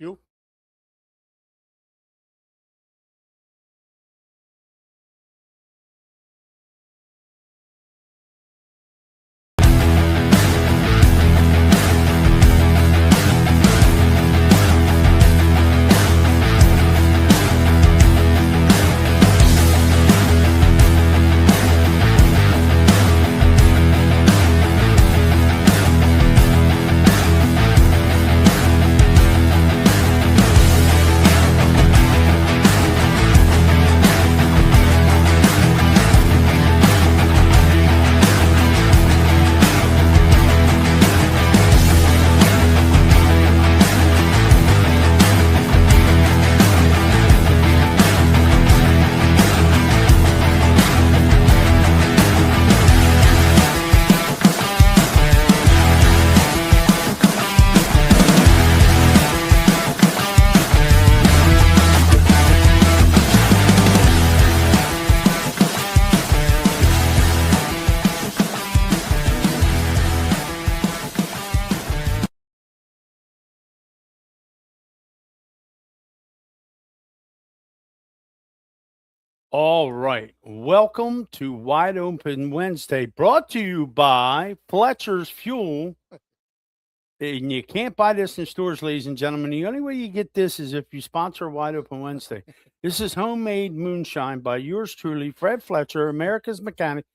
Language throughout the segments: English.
You? All right. Welcome to Wide Open Wednesday, brought to you by Fletcher's Fuel. And you can't buy this in stores, ladies and gentlemen. The only way you get this is if you sponsor Wide Open Wednesday. This is homemade moonshine by yours truly, Fred Fletcher, America's Mechanic.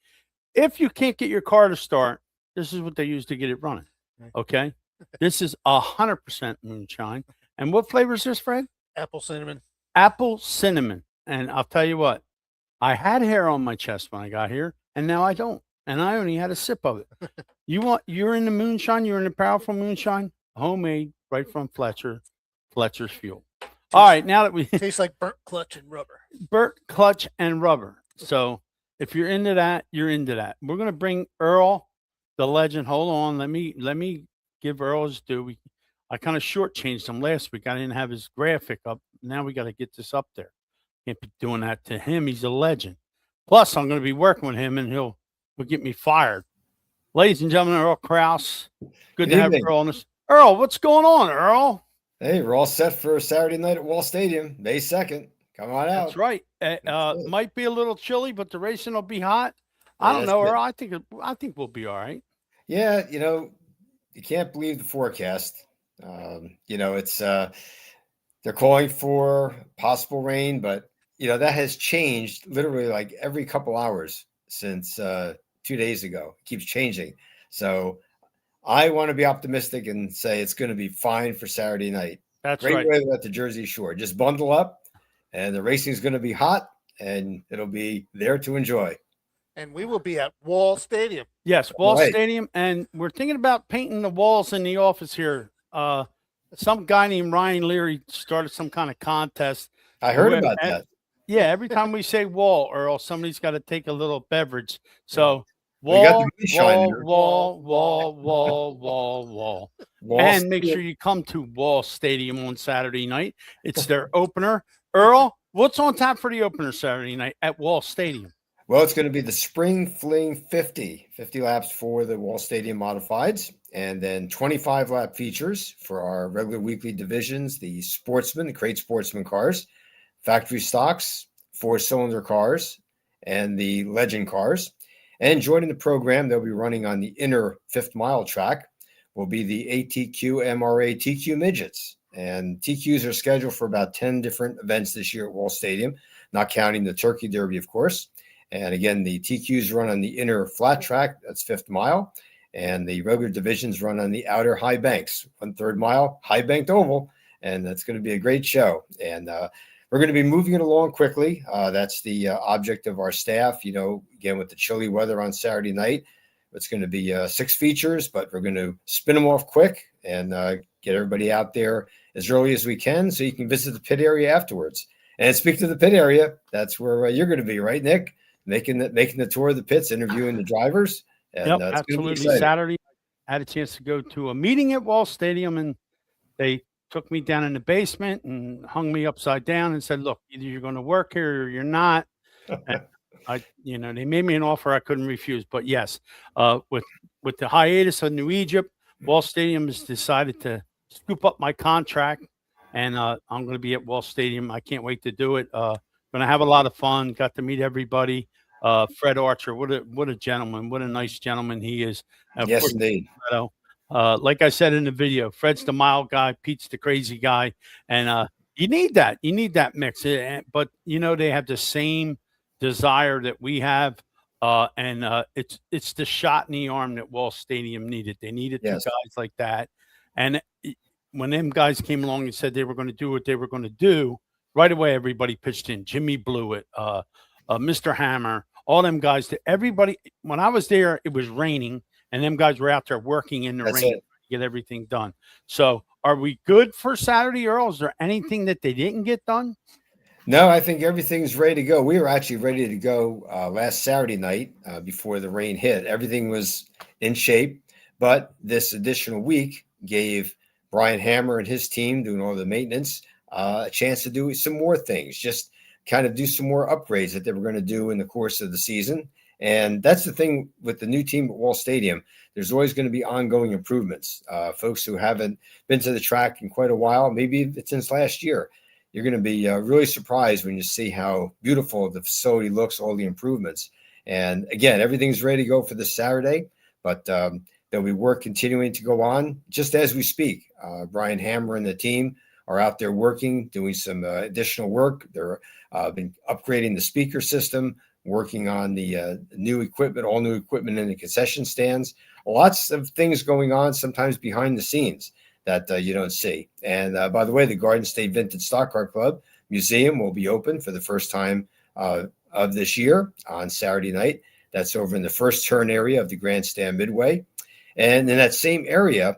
If you can't get your car to start, this is what they use to get it running. Okay. This is 100% moonshine. And what flavor is this, Fred? Apple cinnamon. Apple cinnamon. And I'll tell you what, I had hair on my chest when I got here, and now I don't. And I only had a sip of it. You're in the moonshine, you're in the powerful moonshine, homemade right from Fletcher's Fuel. All right, now that we Tastes like burnt clutch and rubber. burnt clutch and rubber. So if you're into that, you're into that. We're gonna bring Earl, the legend. Hold on, let me give Earl his due. I kind of shortchanged him last week. I didn't have his graphic up. Now we got to get this up there. Can't be doing that to him. He's a legend. Plus, I'm going to be working with him, and he'll get me fired. Ladies and gentlemen, Earl Krause. Good to have Earl on this. Earl, what's going on, Earl? Hey, we're all set for Saturday night at Wall Stadium, May 2nd. Come on out. That's right. Might be a little chilly, but the racing will be hot. I don't know, Earl. I think we'll be all right. Yeah, you can't believe the forecast. It's they're calling for possible rain, but that has changed literally like every couple hours since 2 days ago. It keeps changing. So I want to be optimistic and say it's going to be fine for Saturday night. That's Great right. weather at the Jersey Shore. Just bundle up, and the racing is going to be hot, and it'll be there to enjoy. And we will be at Wall Stadium. Yes, Wall Stadium, and we're thinking about painting the walls in the office here. Some guy named Ryan Leary started some kind of contest. I heard about that. Yeah, every time we say wall, Earl, somebody's got to take a little beverage. So wall, and make sure you come to Wall Stadium on Saturday night. It's their opener. Earl, what's on tap for the opener Saturday night at Wall Stadium? Well, it's going to be the Spring Fling 50 laps for the Wall Stadium Modifieds, and then 25 lap features for our regular weekly divisions, the Sportsman, the Crate Sportsman cars, factory stocks, 4-cylinder cars, and the Legend cars. And joining the program, they'll be running on the inner 5th mile track, will be the ATQ MRA TQ Midgets. And TQs are scheduled for about 10 different events this year at Wall Stadium, not counting the Turkey Derby, of course. And again, the TQs run on the inner flat track, that's 5th mile, and the regular divisions run on the outer high banks, 1/3 mile, high banked oval, and that's going to be a great show. And we're going to be moving it along quickly. That's the object of our staff. Again, with the chilly weather on Saturday night, it's going to be 6 features, but we're going to spin them off quick and get everybody out there as early as we can so you can visit the pit area afterwards. And speak to the pit area, that's where you're going to be, right, Nick? Making the tour of the pits, interviewing the drivers. And, yep, absolutely. Saturday, I had a chance to go to a meeting at Wall Stadium, and they took me down in the basement and hung me upside down and said, "Look, either you're going to work here or you're not." And they made me an offer I couldn't refuse. But yes, with the hiatus of New Egypt, Wall Stadium has decided to scoop up my contract and I'm going to be at Wall Stadium. I can't wait to do it. Going to have a lot of fun. Got to meet everybody. Fred Archer, what a gentleman, what a nice gentleman he is. And of Yes, course, indeed. Fredo. Like I said in the video, Fred's the mild guy, Pete's the crazy guy, and you need that. You need that mix. But they have the same desire that we have. And it's the shot in the arm that Wall Stadium needed. They needed two Yes. guys like that. And when them guys came along and said they were going to do what they were going to do, right away everybody pitched in. Jimmy Blewett, Mr. Hammer, all them guys. Everybody. When I was there, it was raining, and them guys were out there working in the That's rain it. to get everything done. So, are we good for Saturday, Earl? Is there anything that they didn't get done? No, I think everything's ready to go. We were actually ready to go last Saturday night before the rain hit. Everything was in shape, but this additional week gave Brian Hammer and his team doing all the maintenance a chance to do some more things, just kind of do some more upgrades that they were going to do in the course of the season. And that's the thing with the new team at Wall Stadium. There's always going to be ongoing improvements. Folks who haven't been to the track in quite a while, maybe it's since last year, you're going to be really surprised when you see how beautiful the facility looks, all the improvements. And again, everything's ready to go for this Saturday, but there'll be work continuing to go on just as we speak. Brian Hammer and the team are out there working, doing some additional work. They're been upgrading the speaker system, working on the new equipment, all new equipment in the concession stands. Lots of things going on, sometimes behind the scenes that you don't see. And by the way, the Garden State Vintage Stock Car Club Museum will be open for the first time of this year on Saturday night. That's over in the first turn area of the Grandstand Midway. And in that same area,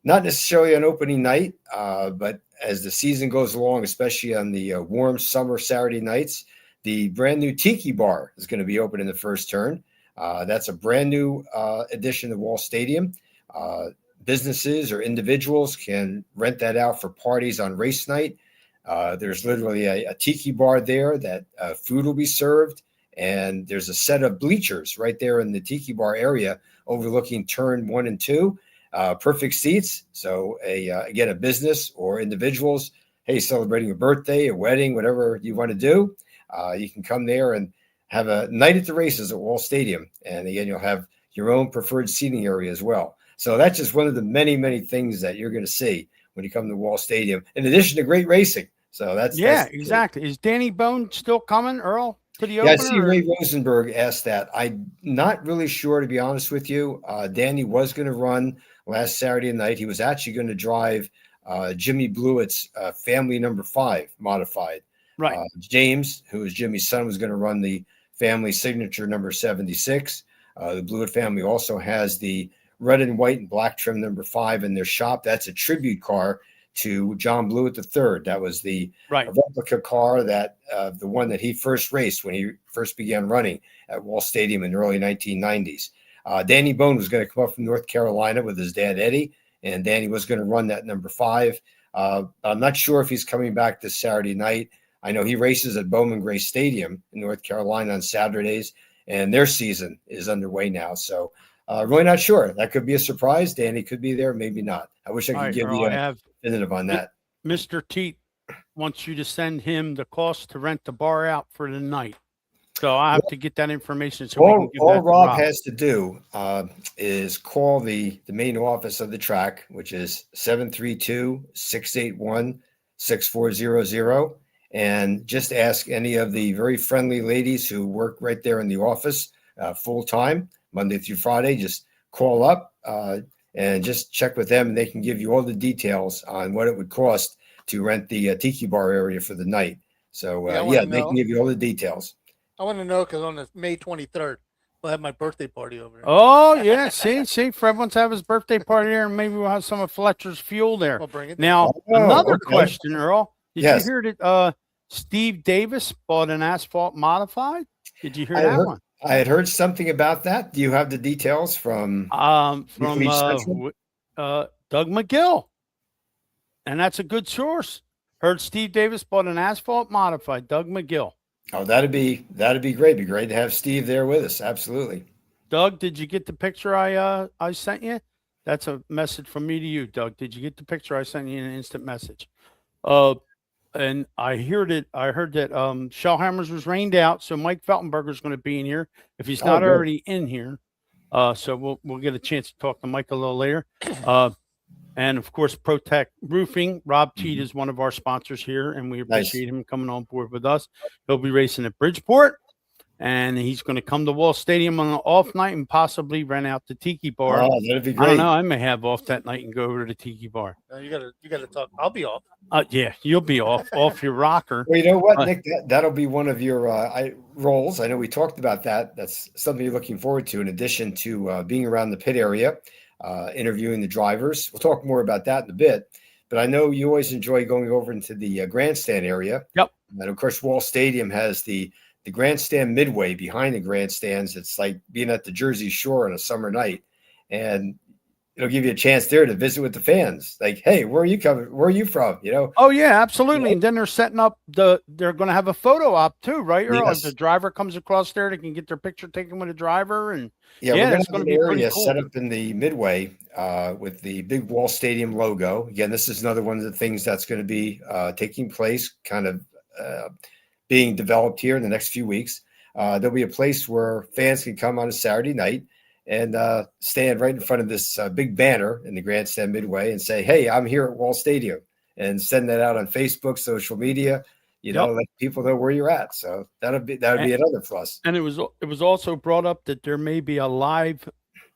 not necessarily on opening night, but as the season goes along, especially on the warm summer Saturday nights, the brand new Tiki Bar is going to be open in the first turn. That's a brand new addition to Wall Stadium. Businesses or individuals can rent that out for parties on race night. There's literally a tiki bar there that food will be served. And there's a set of bleachers right there in the tiki bar area overlooking turn 1 and 2. Perfect seats. So again, a business or individuals, hey, celebrating a birthday, a wedding, whatever you want to do, you can come there and have a night at the races at Wall Stadium. And again, you'll have your own preferred seating area as well. So that's just one of the many, many things that you're going to see when you come to Wall Stadium, in addition to great racing. So that's exactly. Is Danny Bone still coming, Earl, to the opener? opener? I see Ray Rosenberg asked that. I'm not really sure, to be honest with you. Danny was going to run last Saturday night. He was actually going to drive Jimmy Blewett's family number 5 modified. Right. James, who is Jimmy's son, was going to run the family signature number 76. The Blewett family also has the red and white and black trim number 5 in their shop. That's a tribute car to John Blewett III. That was the replica car that the one that he first raced when he first began running at Wall Stadium in the early 1990s. Danny Bone was going to come up from North Carolina with his dad, Eddie, and Danny was going to run that number 5. I'm not sure if he's coming back this Saturday night. I know he races at Bowman Gray Stadium in North Carolina on Saturdays, and their season is underway now. So really not sure. That could be a surprise. Danny could be there, maybe not. I wish I could give you a definitive on that. Mr. Teat wants you to send him the cost to rent the bar out for the night. So I have to get that information. So all Rob has to do is call the main office of the track, which is 732-681-6400, and just ask any of the very friendly ladies who work right there in the office full time, Monday through Friday. Just call up and just check with them, and they can give you all the details on what it would cost to rent the Tiki Bar area for the night. So they can give you all the details. I want to know because on the May 23rd, we'll have my birthday party over there. Oh, yeah. See, Fred wants to have his birthday party there, and maybe we'll have some of Fletcher's fuel there. We'll bring it. Now, another question, Earl. Did Yes. you hear that Steve Davis bought an asphalt modified? Did you hear that one? I had heard something about that. Do you have the details from Doug McGill? And that's a good source. Heard Steve Davis bought an asphalt modified, Doug McGill. Oh, that'd be great. It'd be great to have Steve there with us. Absolutely. Doug, did you get the picture I sent you? That's a message from me to you, Doug. Did you get the picture? I sent you an instant message. Uh, and I heard that Shellhammers was rained out, so Mike Feltenberger is going to be in here if he's Oh, not good. already in here. So we'll get a chance to talk to Mike a little later. And of course, Protect Roofing. Rob Teed is one of our sponsors here, and we appreciate him coming on board with us. He'll be racing at Bridgeport, and he's going to come to Wall Stadium on an off night and possibly rent out the Tiki Bar. Oh, that'd be I great. don't know. I may have off that night and go over to the Tiki Bar. You gotta talk. I'll be off. Yeah, you'll be off your rocker. Well, you know what, Nick? That'll be one of your roles. I know we talked about that. That's something you're looking forward to, in addition to being around the pit area, interviewing the drivers. We'll talk more about that in a bit. But I know you always enjoy going over into the grandstand area. Yep. And of course, Wall Stadium has the grandstand midway behind the grandstands. It's like being at the Jersey Shore on a summer night, and it'll give you a chance there to visit with the fans. Like, hey, where are you coming? Where are you from? You know? Oh yeah, absolutely. And then they're setting up they're going to have a photo op too, right? Or Yes. if the driver comes across there, they can get their picture taken with the driver. And Yeah, yeah, we're it's going gonna to be have an pretty area cool. set up in the midway with the big Wall Stadium logo. Again, this is another one of the things that's going to be taking place, kind of being developed here in the next few weeks. There'll be a place where fans can come on a Saturday night and stand right in front of this big banner in the grandstand midway and say, "Hey, I'm here at Wall Stadium," and send that out on Facebook, social media. You know, let people know where you're at. So that would be another plus. And it was also brought up that there may be a live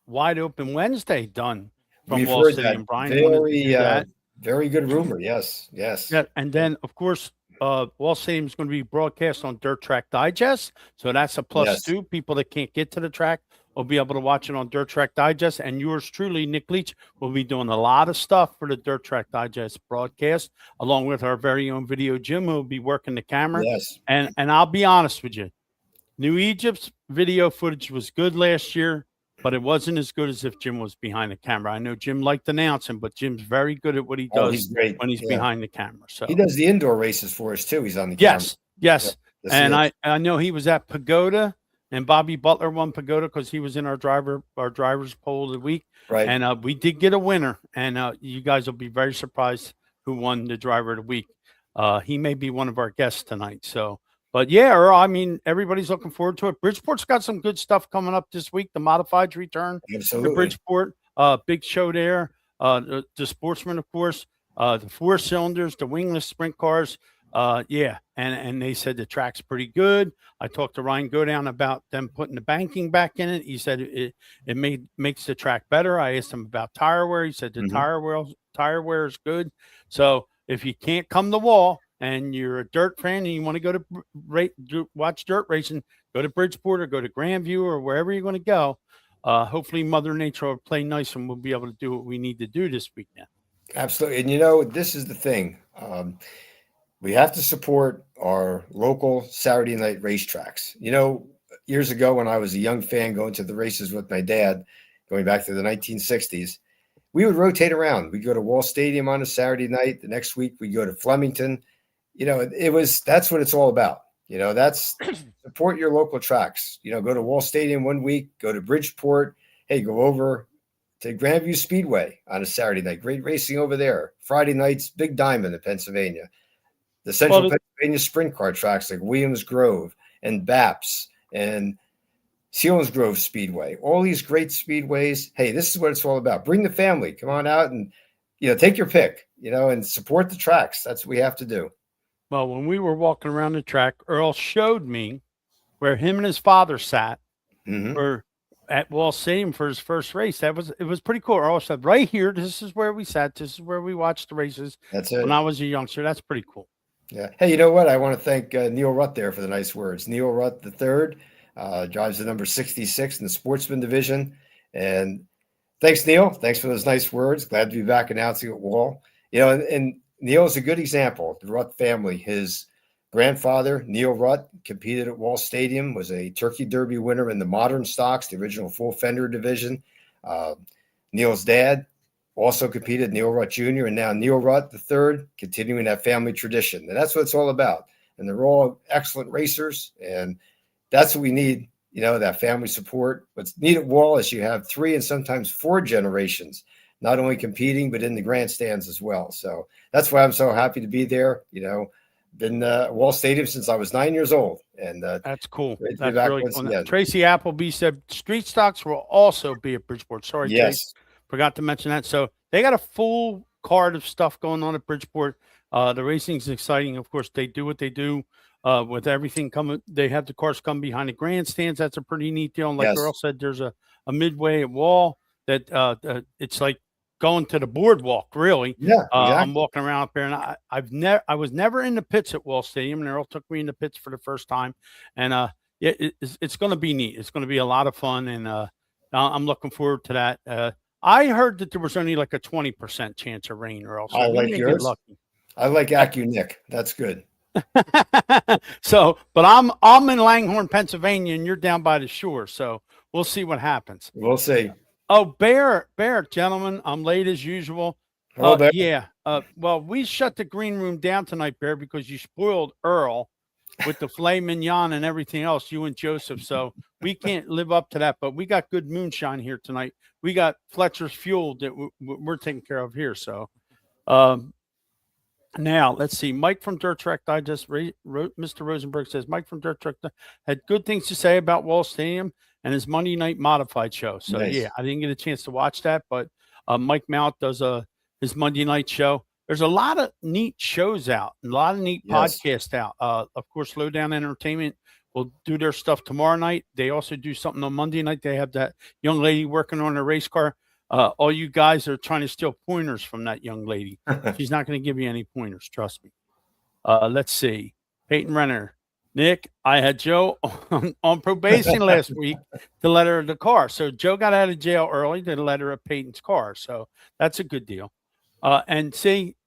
Wide Open Wednesday done from We've Wall heard Stadium. that. Brian wanted to do that. Very good rumor. Yes. Yeah, and then of course, Wall Stadium is going to be broadcast on Dirt Track Digest, so that's a plus Yes. too. People that can't get to the track will be able to watch it on Dirt Track Digest. And yours truly, Nick Leach, will be doing a lot of stuff for the Dirt Track Digest broadcast, along with our very own Video Jim, who will be working the camera. Yes. And I'll be honest with you, New Egypt's video footage was good last year, but it wasn't as good as if Jim was behind the camera. I know Jim liked announcing, but Jim's very good at what he does He's great when he's behind the camera. So he does the indoor races for us too. He's on the yes. camera. And I know he was at Pagoda, and Bobby Butler won Pagoda because he was in our driver's poll of the week. Right. And we did get a winner, and you guys will be very surprised who won the driver of the week. He may be one of our guests tonight. So, but yeah, Earl, I mean, everybody's looking forward to it. Bridgeport's got some good stuff coming up this week. The modifieds return Absolutely. to Bridgeport. Big show there. The Sportsman, of course. The 4 cylinders, the wingless sprint cars. Yeah, and they said the track's pretty good. I talked to Ryan Godown about them putting the banking back in it. He said it makes the track better. I asked him about tire wear. He said the tire wear is good. So if you can't come to Wall and you're a dirt fan and you want to go to watch dirt racing, go to Bridgeport or go to Grandview or wherever you're going to go. Hopefully Mother Nature will play nice and we'll be able to do what we need to do this weekend. Absolutely. And you know, this is the thing. We have to support our local Saturday night racetracks. You know, years ago when I was a young fan going to the races with my dad, going back to the 1960s, we would rotate around. We'd go to Wall Stadium on a Saturday night. The next week we'd go to Flemington. You know, that's what it's all about. You know, that's support your local tracks. You know, go to Wall Stadium one week, go to Bridgeport. Hey, go over to Grandview Speedway on a Saturday night. Great racing over there. Friday nights, Big Diamond in Pennsylvania. The Central Pennsylvania sprint car tracks like Williams Grove and Baps and Selinsgrove Speedway. All these great speedways. Hey, this is what it's all about. Bring the family. Come on out and, you know, take your pick, you know, and support the tracks. That's what we have to do. Well, when we were walking around the track, Earl showed me where him and his father sat were at Wall Stadium for his first race. It was pretty cool. Earl said, right here, this is where we sat. This is where we watched the races. That's it. When I was a youngster. That's pretty cool. Yeah. Hey, you know what? I want to thank Neil Rutt there for the nice words. Neil Rutt III drives the number 66 in the Sportsman division. And thanks, Neil. Thanks for those nice words. Glad to be back announcing at Wall. You know, and Neil is a good example. The Rutt family, his grandfather, Neil Rutt, competed at Wall Stadium, was a Turkey Derby winner in the modern stocks, the original full fender division. Neil's dad also competed, Neil Rutt Jr., and now Neil Rutt III, continuing that family tradition. And that's what it's all about. And they're all excellent racers. And that's what we need, you know, that family support. What's needed at Wall is you have 3 and sometimes 4 generations not only competing, but in the grandstands as well. So that's why I'm so happy to be there. Been Wall Stadium since I was 9 years old. And that's cool. great to be That's back really once cool. again. Tracy Appleby said street stocks will also be at Bridgeport. Sorry, Yes. Trace, forgot to mention that. So they got a full card of stuff going on at Bridgeport. The racing is exciting. Of course, they do what they do with everything coming. They have the cars come behind the grandstands. That's a pretty neat deal. And like Yes. Earl said, there's a midway at Wall that it's like going to the boardwalk, really. Yeah, I'm exactly. walking around up there, and I was never in the pits at Wall Stadium, and Earl took me in the pits for the first time, and it's going to be neat. It's going to be a lot of fun, and I'm looking forward to that. I heard that there was only like a 20% chance of rain, Earl. So I we like may get yours. lucky. I like Nick. That's good. So, but I'm in Langhorne, Pennsylvania, and you're down by the shore, so we'll see what happens. We'll see. Oh, Bear, gentlemen, I'm late as usual. Hello, Bear. Yeah. Well, we shut the green room down tonight, Bear, because you spoiled Earl with the filet mignon and everything else, you and Joseph. So we can't live up to that, but we got good moonshine here tonight. We got Fletcher's Fuel that we're taking care of here. So now let's see. Mike from Dirt Track Digest wrote, Mr. Rosenberg says, Mike from Dirt Track had good things to say about Wall Stadium and his Monday night modified show. So Nice. yeah, I didn't get a chance to watch that, but Mike Mount does his Monday night show. There's a lot of neat shows out, a lot of neat Yes. podcasts out. Of course, Lowdown Entertainment will do their stuff tomorrow night. They also do something on Monday night. They have that young lady working on a race car. All you guys are trying to steal pointers from that young lady. She's not going to give you any pointers, trust me. Let's see. Peyton Renner. Nick, I had Joe on probation last week to let her the car. So Joe got out of jail early to let her at Peyton's car. So that's a good deal. And see,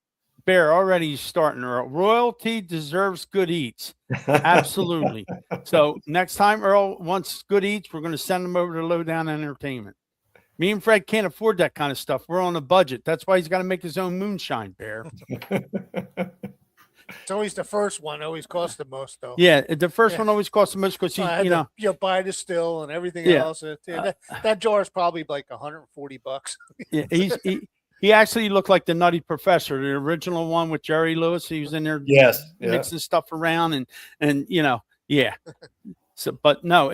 Bear already starting Earl. Royalty deserves good eats. Absolutely. So next time Earl wants good eats, we're going to send him over to Lowdown Entertainment. Me and Fred can't afford that kind of stuff. We're on a budget. That's why he's got to make his own moonshine, Bear. It's always the first one. Always costs the most, though. Yeah, the first Yeah. one always costs the most because he, I had you know, to, buy the still and everything Yeah. else. That jar is probably like $140. yeah, he actually looked like the Nutty Professor, the original one with Jerry Lewis. He was in there Yes. Yeah. mixing stuff around and you know, yeah. So, but no,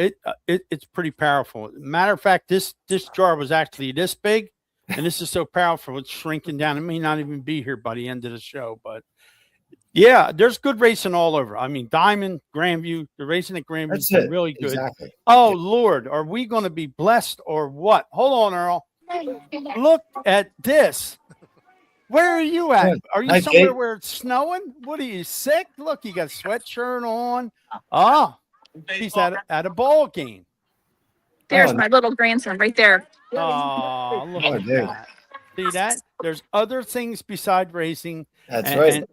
it's pretty powerful. Matter of fact, this jar was actually this big, and this is so powerful it's shrinking down. It may not even be here by the end of the show, but yeah, there's good racing all over. I mean, Diamond, Grandview, the racing at Grandview That's is it. really good. Exactly. Oh Lord, are we going to be blessed or what? Hold on, Earl. Look at this. Where are you at? Good. Are you Hi, somewhere Kate. where it's snowing? What are you, sick? Look, you got a sweatshirt on. Oh, he's at a ball game. There's Oh, my little grandson right there. Oh, look Oh, at dude. that. See that? There's other things beside racing. That's and, right.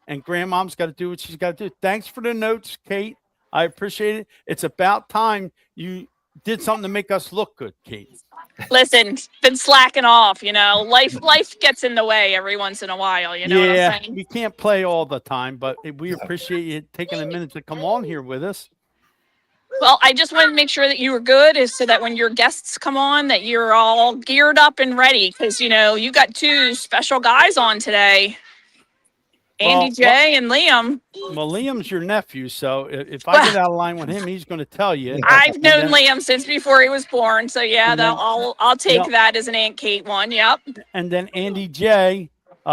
And grandmom's got to do what she's got to do. Thanks for the notes, Kate. I appreciate it. It's about time you did something to make us look good, Kate. Listen, been slacking off, life gets in the way every once in a while, you know what I'm saying? we can't play all the time, but we appreciate you taking a minute to come on here with us. Well, I just wanted to make sure that you were good is so that when your guests come on that you're all geared up and ready because, you got two special guys on today, Andy Well, J and Liam. Well, Liam's your nephew, so if I get out of line with him, he's going to tell you. I've known And Liam since before he was born, so yeah, And then- I'll take Yep. that as an Aunt Kate one. Yep. And then Andy J,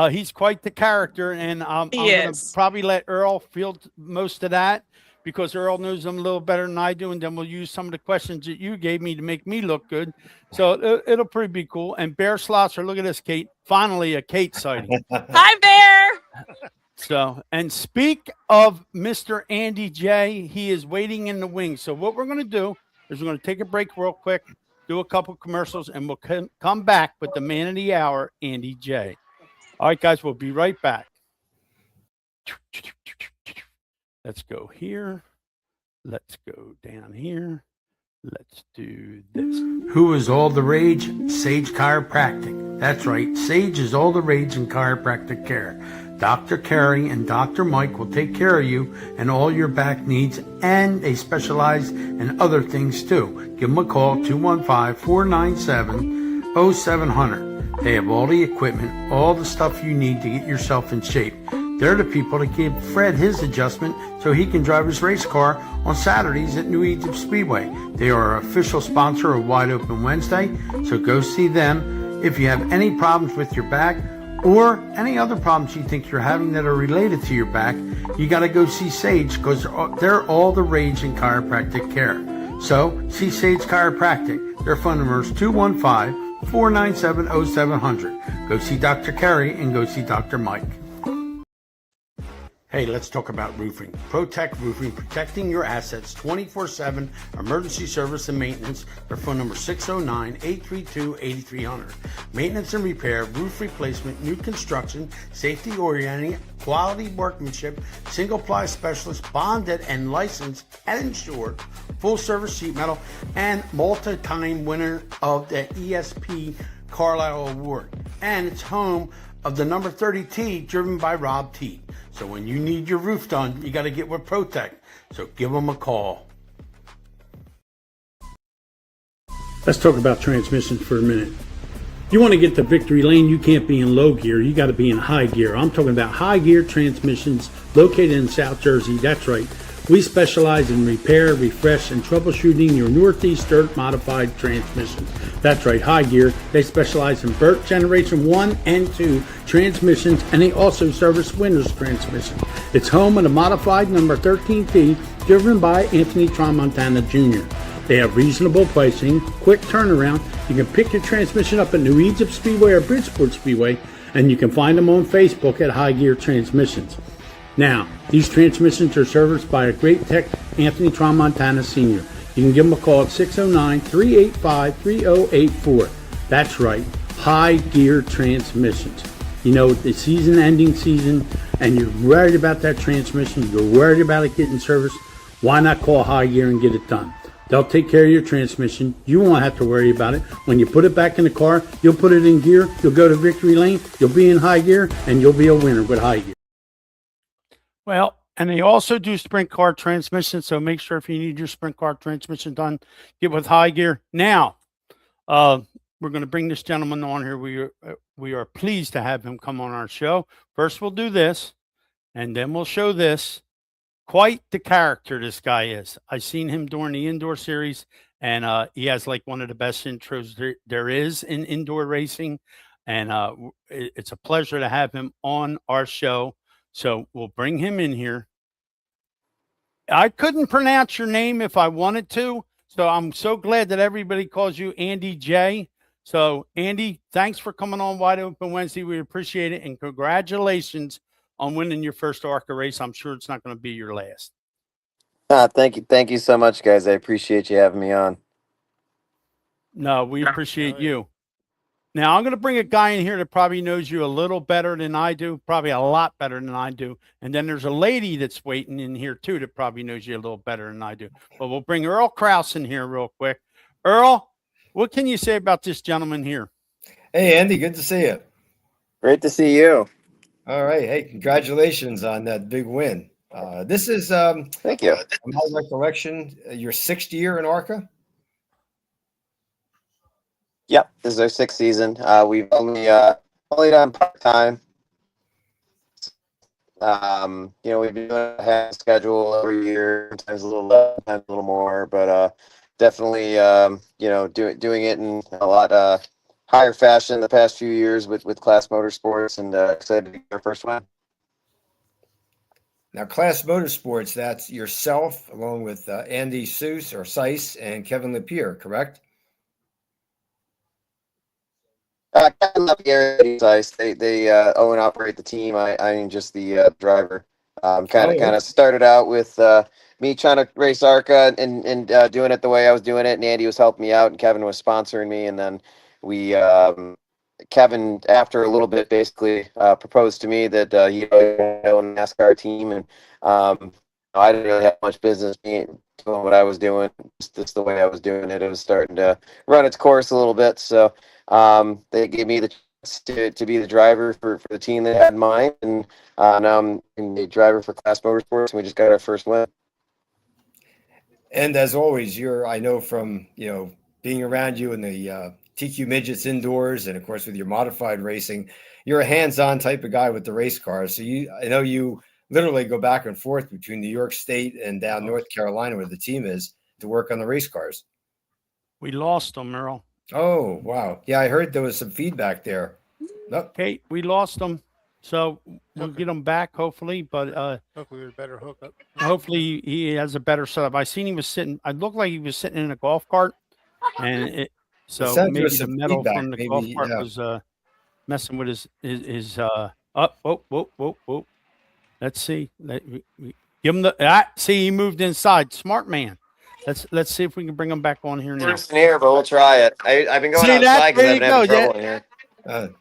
he's quite the character, and I'm going to is. probably let Earl field most of that because Earl knows him a little better than I do, and then we'll use some of the questions that you gave me to make me look good. So it'll pretty be cool. And Bear Slosser, look at this, Kate. Finally, a Kate sighting. Hi, Bear. So, and speak of Mr. Andy J, he is waiting in the wings. So what we're going to do is we're going to take a break real quick, do a couple commercials, and we'll come back with the man of the hour, Andy J. All right, guys, we'll be right back. Let's go here. Let's go down here. Let's do this. Who is all the rage? Sage Chiropractic. That's right. Sage is all the rage in chiropractic care. Dr. Carey and Dr. Mike will take care of you and all your back needs, and they specialize in other things too. Give them a call, 215-497-0700. They have all the equipment, all the stuff you need to get yourself in shape. They're the people that give Fred his adjustment so he can drive his race car on Saturdays at New Egypt Speedway. They are an official sponsor of Wide Open Wednesday, so go see them. If you have any problems with your back or any other problems you think you're having that are related to your back, you got to go see Sage because they're all the rage in chiropractic care. So see Sage Chiropractic. Their phone number is 215-497-0700. Go see Dr. Kerry and go see Dr. Mike. Hey, let's talk about roofing. Protect Roofing, protecting your assets 24/7, emergency service and maintenance. Their phone number 609-832-8300. Maintenance and repair, roof replacement, new construction, safety orienting, quality workmanship, single ply specialist, bonded and licensed and insured, full service sheet metal, and multi-time winner of the ESP Carlisle Award. And it's home of the number 30T driven by Rob T. So when you need your roof done, you got to get with Protect. So give them a call. Let's talk about transmissions for a minute. You want to get to victory lane, you can't be in low gear. You got to be in high gear. I'm talking about high gear transmissions located in South Jersey. That's right. We specialize in repair, refresh, and troubleshooting your Northeast Dirt modified transmissions. That's right, High Gear. They specialize in Burt Generation 1 and 2 transmissions, and they also service Winters transmissions. It's home of the modified number 13T, driven by Anthony Tramontana Jr. They have reasonable pricing, quick turnaround. You can pick your transmission up at New Egypt Speedway or Bridgeport Speedway, and you can find them on Facebook at High Gear Transmissions. Now, these transmissions are serviced by a great tech, Anthony Tramontana Sr. You can give him a call at 609-385-3084. That's right, High Gear Transmissions. You know, the season-ending season, and you're worried about that transmission, you're worried about it getting serviced, why not call High Gear and get it done? They'll take care of your transmission. You won't have to worry about it. When you put it back in the car, you'll put it in gear, you'll go to victory lane, you'll be in high gear, and you'll be a winner with High Gear. Well, and they also do sprint car transmission, so make sure if you need your sprint car transmission done, get with High Gear. Now, we're going to bring this gentleman on here. We are pleased to have him come on our show. First, we'll do this, and then we'll show this. Quite the character this guy is. I've seen him during the indoor series, and he has like one of the best intros there is in indoor racing, and it's a pleasure to have him on our show. So we'll bring him in here. I couldn't pronounce your name if I wanted to, so I'm so glad that everybody calls you Andy J. So, Andy, thanks for coming on Wide Open Wednesday. We appreciate it, and congratulations on winning your first ARCA race. I'm sure it's not going to be your last. Thank you. Thank you so much, guys. I appreciate you having me on. No, we appreciate you. Now, I'm going to bring a guy in here that probably knows you a little better than I do, probably a lot better than I do. And then there's a lady that's waiting in here, too, that probably knows you a little better than I do. But we'll bring Earl Kraus in here real quick. Earl, what can you say about this gentleman here? Hey, Andy, good to see you. Great to see you. All right. Hey, congratulations on that big win. This is, Thank you. from my recollection, your 6th year in ARCA? Yep, this is our 6th season. We've only done part-time. We've been doing a half schedule every year, sometimes a little less, sometimes a little more, but definitely, doing it in a lot higher fashion the past few years with Class Motorsports, and excited to get our first win. Now, Class Motorsports, that's yourself along with Andy Seuss and Kevin Lapierre, correct? Kevin Lapierre, they own and operate the team. I'm just the driver. Kind of started out with me trying to race ARCA and doing it the way I was doing it, and Andy was helping me out, and Kevin was sponsoring me, and then Kevin, after a little bit, basically proposed to me that he owned a NASCAR team, and I didn't really have much business doing what I was doing. Just the way I was doing it, it was starting to run its course a little bit. So they gave me the chance to be the driver for the team they had in mind, and now I'm the driver for Class Motorsports, and we just got our first win. And as always, I know from being around you in the TQ midgets indoors, and of course with your modified racing, you're a hands-on type of guy with the race cars. So I know you literally go back and forth between New York State and down North Carolina where the team is to work on the race cars. We lost them, Earl. Oh, wow. Yeah, I heard there was some feedback there. Nope. Okay, we lost them. So we'll Okay. get them back hopefully, but Hopefully, with a better hookup. hopefully he has a better setup. I seen he was sitting. I looked like he was sitting in a golf cart, and so sounds there maybe was the some metal feedback, from the maybe, golf cart yeah. was messing with his up. Whoa. Let's see. Give him the. See, he moved inside. Smart man. Let's see if we can bring him back on here now. Worse than here, but we'll try it. I've been going See that? outside because There I've you been having go, trouble in here.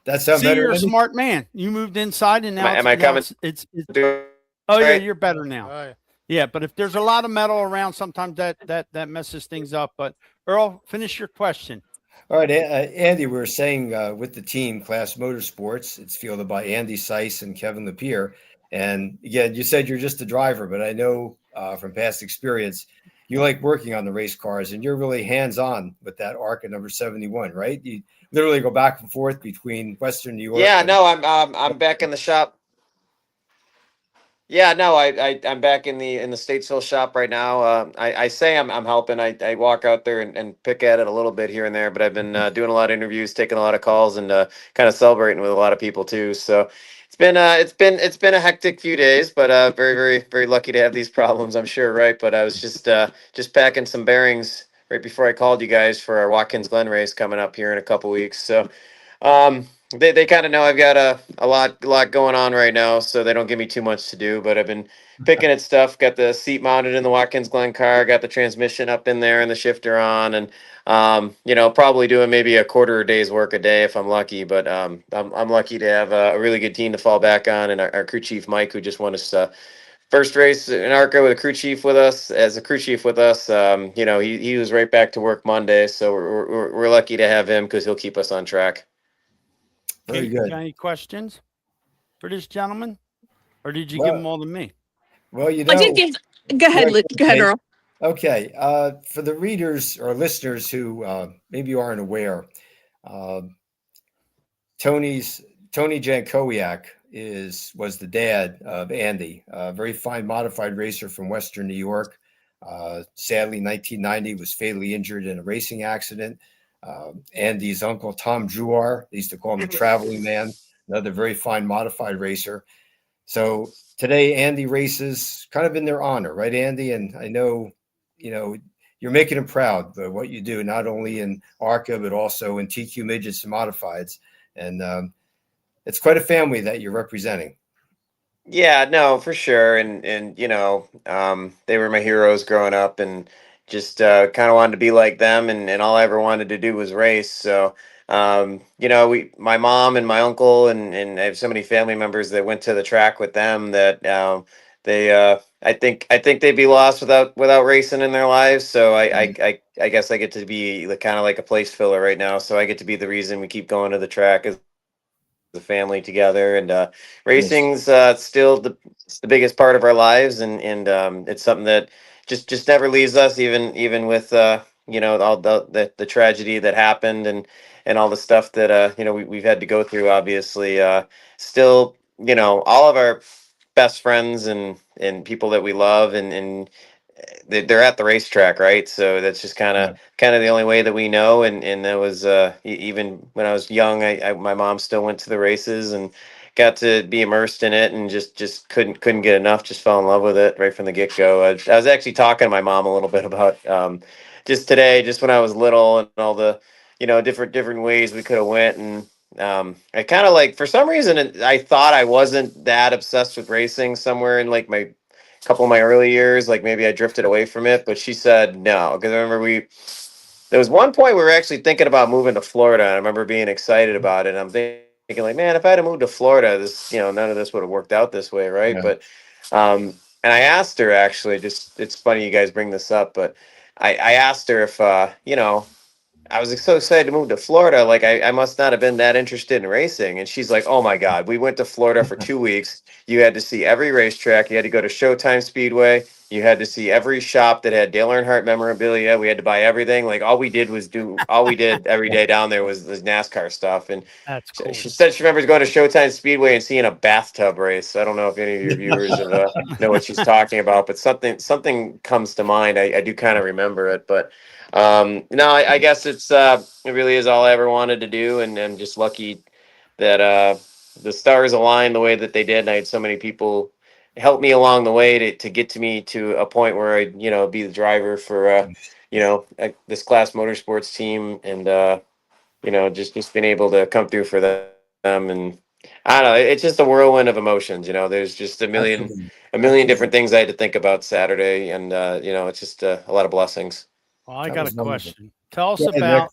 That sounds See, better. you're a Andy? smart man. You moved inside, and now Am I now coming? It's Doing oh yeah, right? you're better now. All right. Yeah, but if there's a lot of metal around, sometimes that messes things up. But Earl, finish your question. All right, Andy, we were saying with the team, Class Motorsports, it's fielded by Andy Seiss and Kevin Lapierre. And again, you said you're just a driver, but I know from past experience, you like working on the race cars, and you're really hands-on with that ARCA number 71, right? You literally go back and forth between Western New York. Yeah, and- no, I'm back in the shop. Yeah, no, I'm back in the Statesville shop right now. I say I'm helping. I walk out there and pick at it a little bit here and there, but I've been doing a lot of interviews, taking a lot of calls, and kind of celebrating with a lot of people too. So it's been a hectic few days, but very lucky to have these problems, I'm sure, right? But I was just packing some bearings right before I called you guys for our Watkins Glen race coming up here in a couple weeks. So they kind of know I've got a lot going on right now, so they don't give me too much to do, but I've been picking at stuff, got the seat mounted in the Watkins Glen car, got the transmission up in there and the shifter on, and probably doing maybe a quarter a day's work a day if I'm lucky, but I'm lucky to have a really good team to fall back on, and our crew chief Mike, who just won his first race in ARCA with a crew chief with us, he was right back to work Monday, so we're lucky to have him because he'll keep us on track. Very Kate, good. got any questions for this gentleman, or did you Well, give them all to me? Well, I did give. Go ahead, Right, Go ahead, okay. Earl. Okay. For the readers or listeners who maybe aren't aware, Tony Jankowiak was the dad of Andy, a very fine modified racer from Western New York. Sadly, in 1990, was fatally injured in a racing accident. Andy's uncle, Tom Drouar, they used to call him the traveling man, another very fine modified racer. So today, Andy races kind of in their honor, right, Andy? And I know, you're making him proud by what you do, not only in ARCA, but also in TQ Midgets and Modifieds. And it's quite a family that you're representing. Yeah, no, for sure. And they were my heroes growing up, and just kind of wanted to be like them, and all I ever wanted to do was race. So, my mom and my uncle, and I have so many family members that went to the track with them that I think they'd be lost without racing in their lives. So I guess I get to be kind of like a place filler right now. So I get to be the reason we keep going to the track as the family together, and racing's still the biggest part of our lives, and it's something that just never leaves us, even with all the tragedy that happened, and all the stuff that we've had to go through. Obviously, still, all of our best friends and people that we love, and they're at the racetrack, right? So that's just kind of the only way that we know. And that was even when I was young, my mom still went to the races and got to be immersed in it, and just couldn't get enough. Just fell in love with it right from the get go. I was actually talking to my mom a little bit about just today, just when I was little, and all the different ways we could have went. And I kind of for some reason, I thought I wasn't that obsessed with racing somewhere in my couple of my early years, maybe I drifted away from it, but she said no, because I remember there was one point we were actually thinking about moving to Florida, and I remember being excited about it. And I'm thinking man, if I had moved to Florida, this none of this would have worked out this way, right? Yeah. But and I asked her, actually, it's funny you guys bring this up, but I asked her if I was so excited to move to Florida. I must not have been that interested in racing. And she's like, oh my God, we went to Florida for 2 weeks. You had to see every racetrack. You had to go to Showtime Speedway. You had to see every shop that had Dale Earnhardt memorabilia. We had to buy everything. Like all we did every day down there was NASCAR stuff. And That's cool. she said she remembers going to Showtime Speedway and seeing a bathtub race. I don't know if any of your viewers have, know what she's talking about, but something comes to mind. I do kind of remember it, but no, I guess it really is all I ever wanted to do, and I'm just lucky that the stars aligned the way that they did, and I had so many people help me along the way to get to me to a point where I be the driver for this Class Motorsports team, and just being able to come through for them. And I don't know, it's just a whirlwind of emotions. There's just a million different things I had to think about Saturday, and it's just a lot of blessings. Well, I That got was a wonderful. question. Tell us Go ahead, about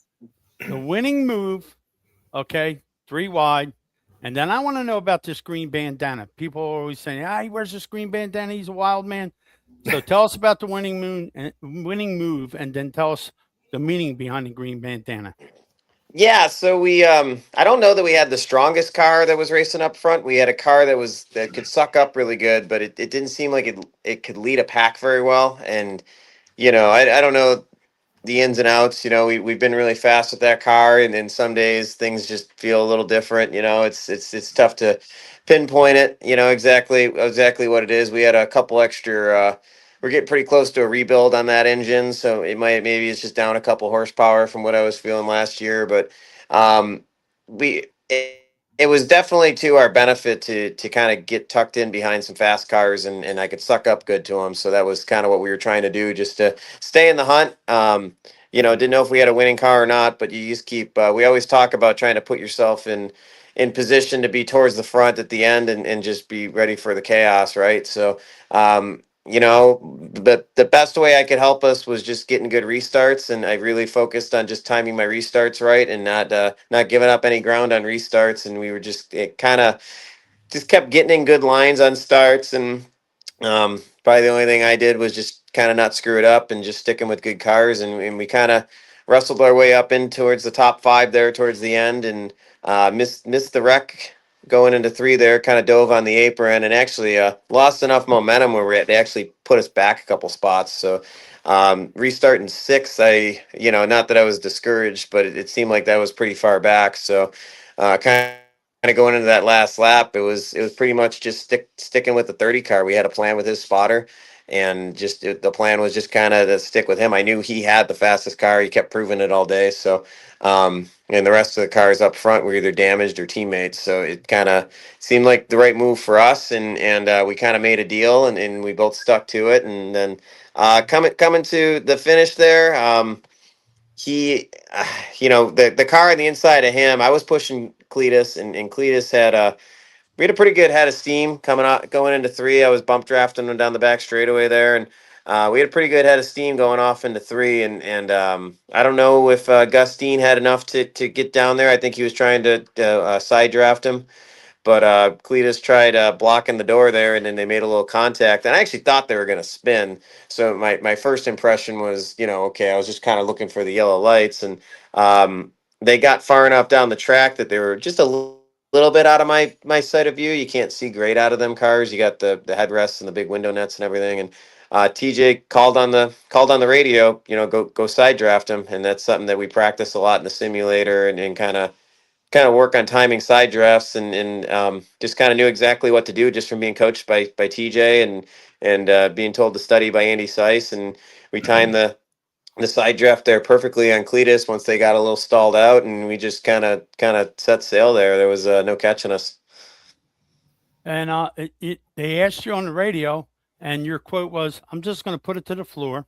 the winning move. Okay, 3 wide. And then I want to know about this green bandana. People are always saying, he wears this green bandana. He's a wild man. So tell us about the winning move, and then tell us the meaning behind the green bandana. Yeah, so we I don't know that we had the strongest car that was racing up front. We had a car that could suck up really good, but it didn't seem like it could lead a pack very well. And I don't know the ins and outs. We've been really fast with that car, and then some days things just feel a little different. It's tough to pinpoint it. Exactly what it is. We had a couple extra. We're getting pretty close to a rebuild on that engine, so maybe it's just down a couple horsepower from what I was feeling last year. But we it was definitely to our benefit to kind of get tucked in behind some fast cars, and I could suck up good to them. So that was kind of what we were trying to do, just to stay in the hunt. Didn't know if we had a winning car or not, but you just keep. We always talk about trying to put yourself in position to be towards the front at the end, and just be ready for the chaos, right? So the best way I could help us was just getting good restarts, and I really focused on just timing my restarts right, and not giving up any ground on restarts. And we were it kind of just kept getting in good lines on starts, and probably the only thing I did was just kind of not screw it up and just sticking with good cars, and we kind of wrestled our way up in towards the top 5 there towards the end, and missed the wreck going into 3 there, kind of dove on the apron, and actually lost enough momentum where they actually put us back a couple spots. So restarting 6, not that I was discouraged, but it seemed like that was pretty far back. So kind of going into that last lap, it was pretty much just sticking with the 30 car. We had a plan with his spotter, and the plan was just kind of to stick with him. I knew he had the fastest car. He kept proving it all day. So and the rest of the cars up front were either damaged or teammates. So it kind of seemed like the right move for us, and we kind of made a deal, and we both stuck to it. And then coming to the finish there, he, the car on the inside of him, I was pushing Cletus, and Cletus we had a pretty good head of steam going into 3. I was bump drafting him down the back straightaway there, and we had a pretty good head of steam going off into 3, and I don't know if Gustine had enough to get down there. I think he was trying to side draft him, but Cletus tried blocking the door there, and then they made a little contact, and I actually thought they were going to spin. So my first impression was, okay, I was just kind of looking for the yellow lights, and they got far enough down the track that they were just a little bit out of my sight of view. You can't see great out of them cars. You got the headrests and the big window nets and everything, and TJ called on the radio, go side draft him, and that's something that we practice a lot in the simulator, and kind of work on timing side drafts, and just kind of knew exactly what to do just from being coached by TJ, and being told to study by Andy Seiss, and we timed the side draft there perfectly on Cletus once they got a little stalled out, and we just kind of set sail there. There was no catching us. And they asked you on the radio, and your quote was, "I'm just going to put it to the floor,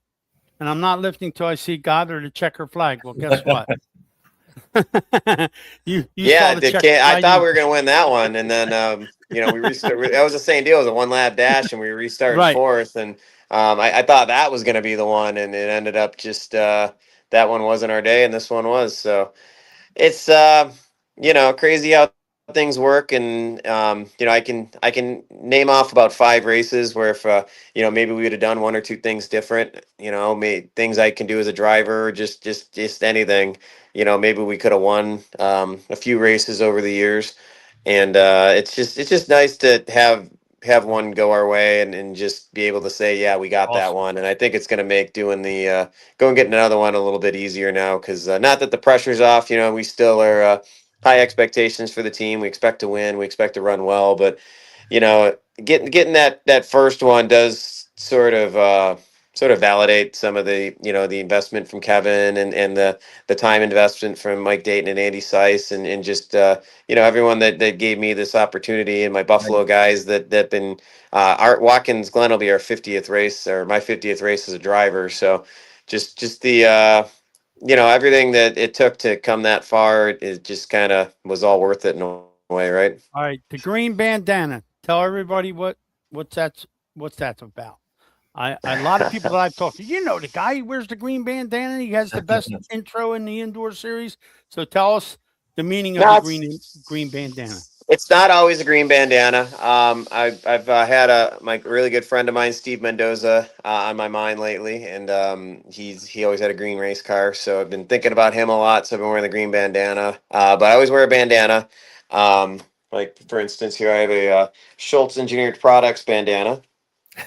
and I'm not lifting till I see God or the checker flag." Well, guess what? you yeah, saw the checker I flag. thought we were going to win that one, and then we restarted. That was the same deal. It was a 1 lap dash, and we restarted Right. 4th, and I thought that was going to be the one, and it ended up just that one wasn't our day, and this one was. So it's crazy how things work, and I can name off about 5 races where if maybe we would have done 1 or 2 things different, things I can do as a driver, just anything, maybe we could have won a few races over the years, and it's just nice to have have one go our way and just be able to say, yeah, we got that Awesome. one. And I think it's going to make doing the go and getting another one a little bit easier now, because not that the pressure's off. We still are high expectations for the team. We expect to win. We expect to run well, but getting that first one does sort of validate some of the the investment from Kevin and the time investment from Mike Dayton and Andy Seiss and just everyone that gave me this opportunity, and my Buffalo guys that been Art Watkins Glen will be our 50th race, or my 50th race as a driver. So just the everything that it took to come that far, it just kind of was all worth it in a way, right? All right, the green bandana. Tell everybody what's that's about. A lot of people that I've talked to, the guy who wears the green bandana. He has the best intro in the indoor series. So tell us the meaning of No, the green bandana. It's not always a green bandana. I've had my really good friend of mine, Steve Mendoza, on my mind lately, and he always had a green race car, so I've been thinking about him a lot. So I've been wearing the green bandana, but I always wear a bandana. Like for instance, here I have a Schultz Engineered Products bandana,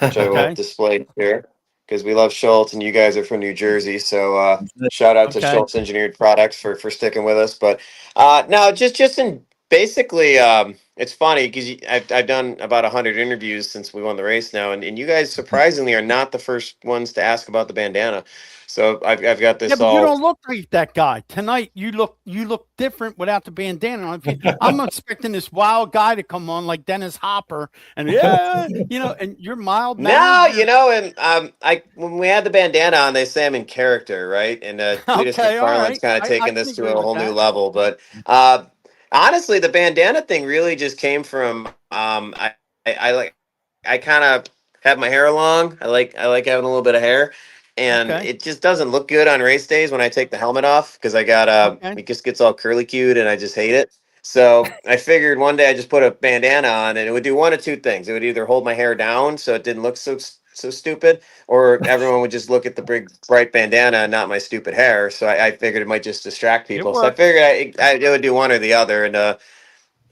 which I will Okay. display here because we love Schultz, and you guys are from New Jersey, so shout out to Okay. Schultz Engineered Products for sticking with us. But no, just in basically, it's funny because I've done about 100 interviews since we won the race now, and you guys surprisingly are not the first ones to ask about the bandana. So I've got this Yeah, but all. you don't look like that guy tonight. You look different without the bandana on. I'm expecting this wild guy to come on like Dennis Hopper, and and you're mild. No, and when we had the bandana on, they say I'm in character, right? And Cletus Okay, all McFarland's right. kind of I taking can this to agree a with whole new that. level. But honestly, the bandana thing really just came from I kind of have my hair long. I like having a little bit of hair, and Okay. it just doesn't look good on race days when I take the helmet off because I got Okay. it just gets all curly cued, and I just hate it. So I figured one day I just put a bandana on, and it would do one of two things. It would either hold my hair down so it didn't look so stupid, or everyone would just look at the big bright bandana and not my stupid hair. So I figured it might just distract people. So I worked. figured it would do one or the other, and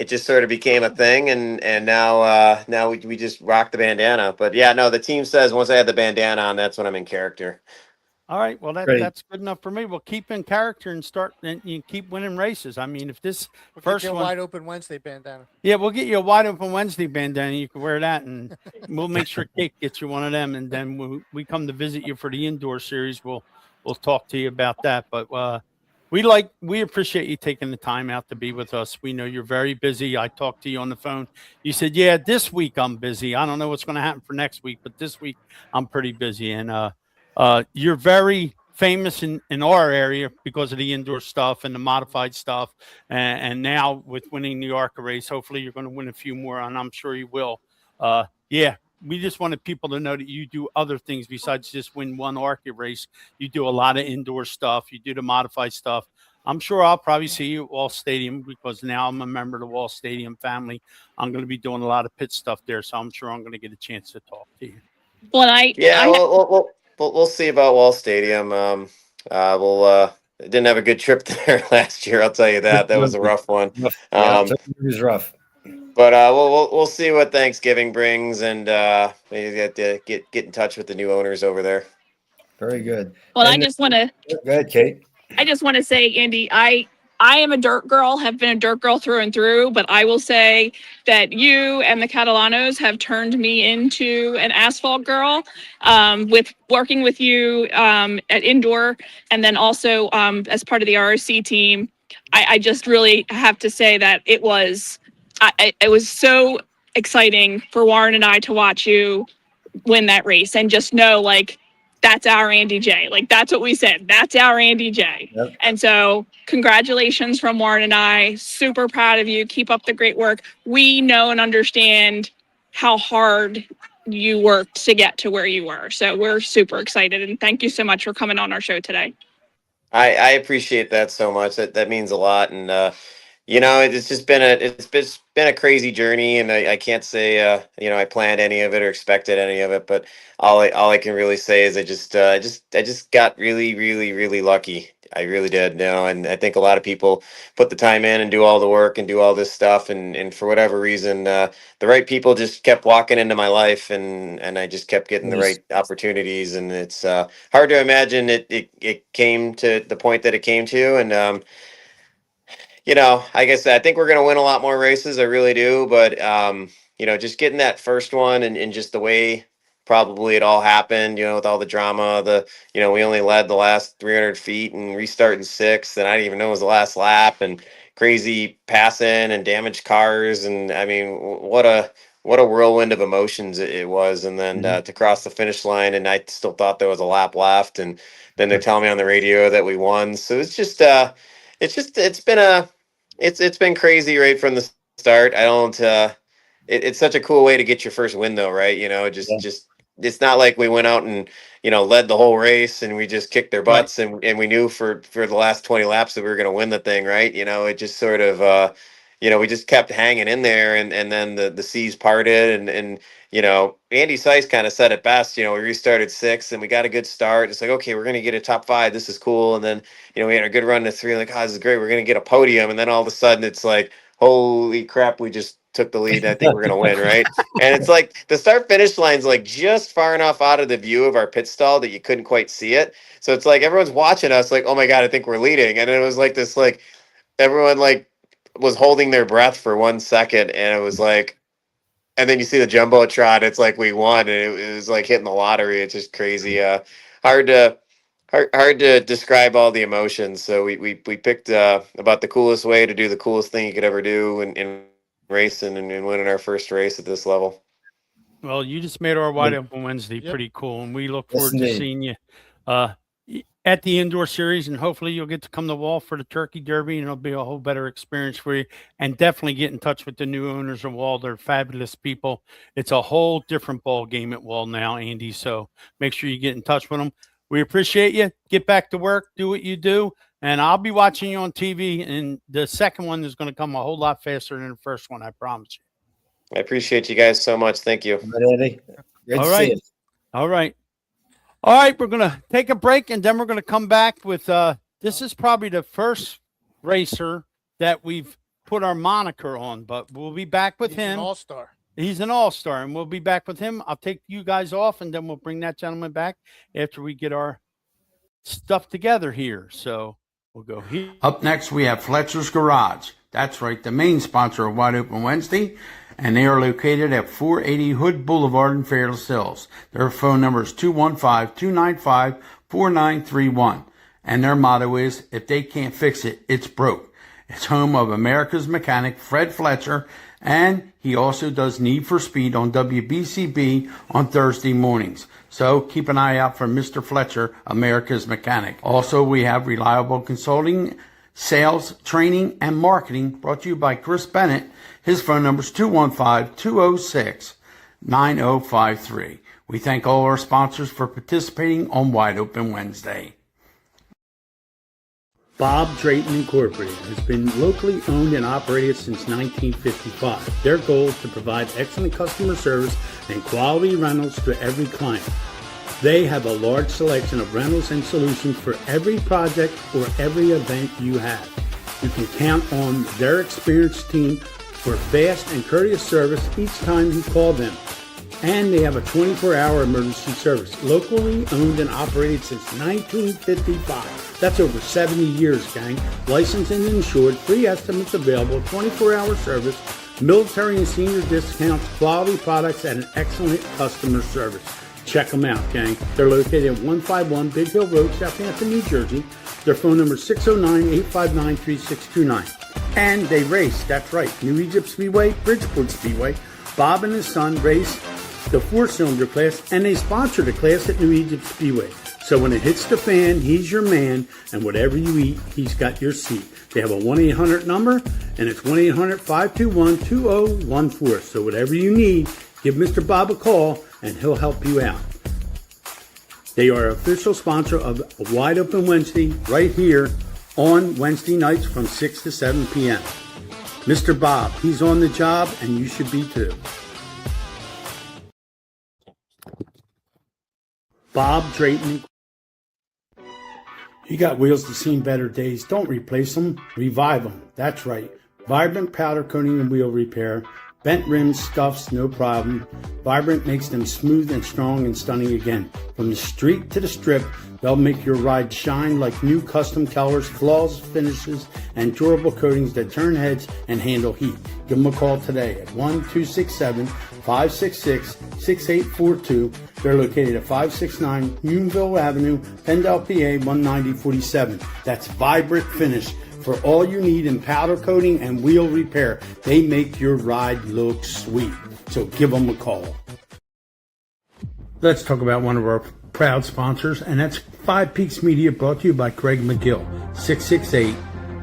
it just sort of became a thing. And now we just rock the bandana. But yeah, no, the team says once I had the bandana on, that's when I'm in character. All right. Well, Great. that's good enough for me. We'll keep in character and you keep winning races. I mean, if this We'll first get you a one, wide open Wednesday bandana. yeah, we'll get you a wide open Wednesday bandana. You can wear that, and we'll make sure Kate gets you one of them. And then when we come to visit you for the indoor series, we'll talk to you about that. But we appreciate you taking the time out to be with us. We know you're very busy. I talked to you on the phone. You said, "Yeah, this week I'm busy. I don't know what's going to happen for next week, but this week I'm pretty busy." And you're very famous in our area because of the indoor stuff and the modified stuff. And now with winning the ARCA race, hopefully you're going to win a few more, and I'm sure you will. Yeah, we just wanted people to know that you do other things besides just win one ARCA race. You do a lot of indoor stuff. You do the modified stuff. I'm sure I'll probably see you at Wall Stadium because now I'm a member of the Wall Stadium family. I'm going to be doing a lot of pit stuff there, so I'm sure I'm going to get a chance to talk to you. Well, We'll see about Wall Stadium. Didn't have a good trip there last year. I'll tell you that. That was a rough one. It was rough. But we'll see what Thanksgiving brings, and maybe get in touch with the new owners over there. Very good. well, And I just want to. go ahead, Kate. I just want to say, Andy, I am a dirt girl, have been a dirt girl through and through, but I will say that you and the Catalanos have turned me into an asphalt girl with working with you at indoor and then also as part of the ROC team. I just really have to say that it was so exciting for Warren and I to watch you win that race and just know like that's our Andy J. Like that's what we said. That's our Andy J. Yep. And so congratulations from Warren and I. Super proud of you. Keep up the great work. We know and understand how hard you worked to get to where you were. So we're super excited. And thank you so much for coming on our show today. I appreciate that so much. That means a lot. And it's just been a crazy journey, and I can't say I planned any of it or expected any of it, but all I can really say is I just got really, really, really lucky. I really did, and I think a lot of people put the time in and do all the work and do all this stuff, and for whatever reason, the right people just kept walking into my life, and I just kept getting the Yes. right opportunities, and it's hard to imagine it came to the point that it came to, and like I said, I think we're going to win a lot more races. I really do. But, just getting that first one and just the way probably it all happened, with all the drama, we only led the last 300 feet and restarting sixth. And I didn't even know it was the last lap, and crazy passing and damaged cars. And I mean, what a whirlwind of emotions it was. And then to cross the finish line, and I still thought there was a lap left. And then they're telling me on the radio that we won. So it's just, it's been crazy right from the start. I don't it's such a cool way to get your first win though, right? Just it's not like we went out and led the whole race and we just kicked their butts, and we knew for the last 20 laps that we were going to win the thing, right? It just sort of we just kept hanging in there, and then the seas parted, and Andy Seiss kind of said it best. We restarted sixth and we got a good start. It's like, okay, we're going to get a top 5. This is cool. And then, we had a good run to 3. Like, oh, this is great. We're going to get a podium. And then all of a sudden it's like, holy crap, we just took the lead. I think we're going to win, right? And it's like the start finish line's like just far enough out of the view of our pit stall that you couldn't quite see it. So it's like everyone's watching us like, oh my God, I think we're leading. And it was like this, like everyone like was holding their breath for 1 second. And it was like, and then you see the Jumbotron, it's like we won, and it was like hitting the lottery. It's just crazy. Hard to describe all the emotions. So we picked about the coolest way to do the coolest thing you could ever do in racing and winning our first race at this level. Well, you just made our Wide Open Wednesday pretty cool, and we look forward to seeing you at the indoor series, and hopefully you'll get to come to Wall for the Turkey Derby, and it'll be a whole better experience for you. And definitely get in touch with the new owners of Wall. They're fabulous people. It's a whole different ball game at Wall now, Andy. So make sure you get in touch with them. We appreciate you. Get back to work. Do what you do. And I'll be watching you on TV. And the second one is going to come a whole lot faster than the first one. I promise you. I appreciate you guys so much. Thank you. Andy. Great All to right. see you. All right. All right, we're going to take a break, and then we're going to come back with this is probably the first racer that we've put our moniker on, but we'll be back with him. An all-star. He's an all-star, and we'll be back with him. I'll take you guys off, and then we'll bring that gentleman back after we get our stuff together here. So we'll go here. Up next, we have Fletcher's Garage. That's right, the main sponsor of Wide Open Wednesday. And they are located at 480 Hood Boulevard in Fairless Hills. Their phone number is 215-295-4931. And their motto is, if they can't fix it, it's broke. It's home of America's mechanic, Fred Fletcher, and he also does Need for Speed on WBCB on Thursday mornings. So keep an eye out for Mr. Fletcher, America's mechanic. Also, we have reliable consulting, sales, training, and marketing brought to you by Chris Bennett. His phone number is 215-206-9053. We thank all our sponsors for participating on Wide Open Wednesday. Bob Drayton Incorporated has been locally owned and operated since 1955. Their goal is to provide excellent customer service and quality rentals to every client. They have a large selection of rentals and solutions for every project or every event you have. You can count on their experienced team for fast and courteous service each time you call them. And they have a 24-hour emergency service, locally owned and operated since 1955. That's over 70 years, gang. Licensed and insured, free estimates available, 24-hour service, military and senior discounts, quality products, and an excellent customer service. Check them out, gang. They're located at 151 Big Hill Road, Southampton, New Jersey. Their phone number is 609-859-3629. And they race, that's right, New Egypt Speedway, Bridgeport Speedway. Bob and his son race the 4-cylinder class, and they sponsor the class at New Egypt Speedway. So when it hits the fan, he's your man, and whatever you eat, he's got your seat. They have a 1-800 number, and it's 1-800-521-2014. So whatever you need, give Mr. Bob a call, and he'll help you out. They are official sponsor of Wide Open Wednesday right here on Wednesday nights from 6 to 7 p.m. Mr. Bob, he's on the job, and you should be too. Bob Drayton. You got wheels to see better days. Don't replace them, revive them. That's right. Vibrant powder coating and wheel repair. Bent rims, scuffs, no problem. Vibrant makes them smooth and strong and stunning again. From the street to the strip, they'll make your ride shine like new custom colors, flawless finishes, and durable coatings that turn heads and handle heat. Give them a call today at 1-267-566-6842. They're located at 569 Unionville Avenue, Pendle, PA 19047. That's Vibrant Finish. For all you need in powder coating and wheel repair, they make your ride look sweet. So give them a call. Let's talk about one of our proud sponsors, and that's Five Peaks Media, brought to you by Craig McGill, 668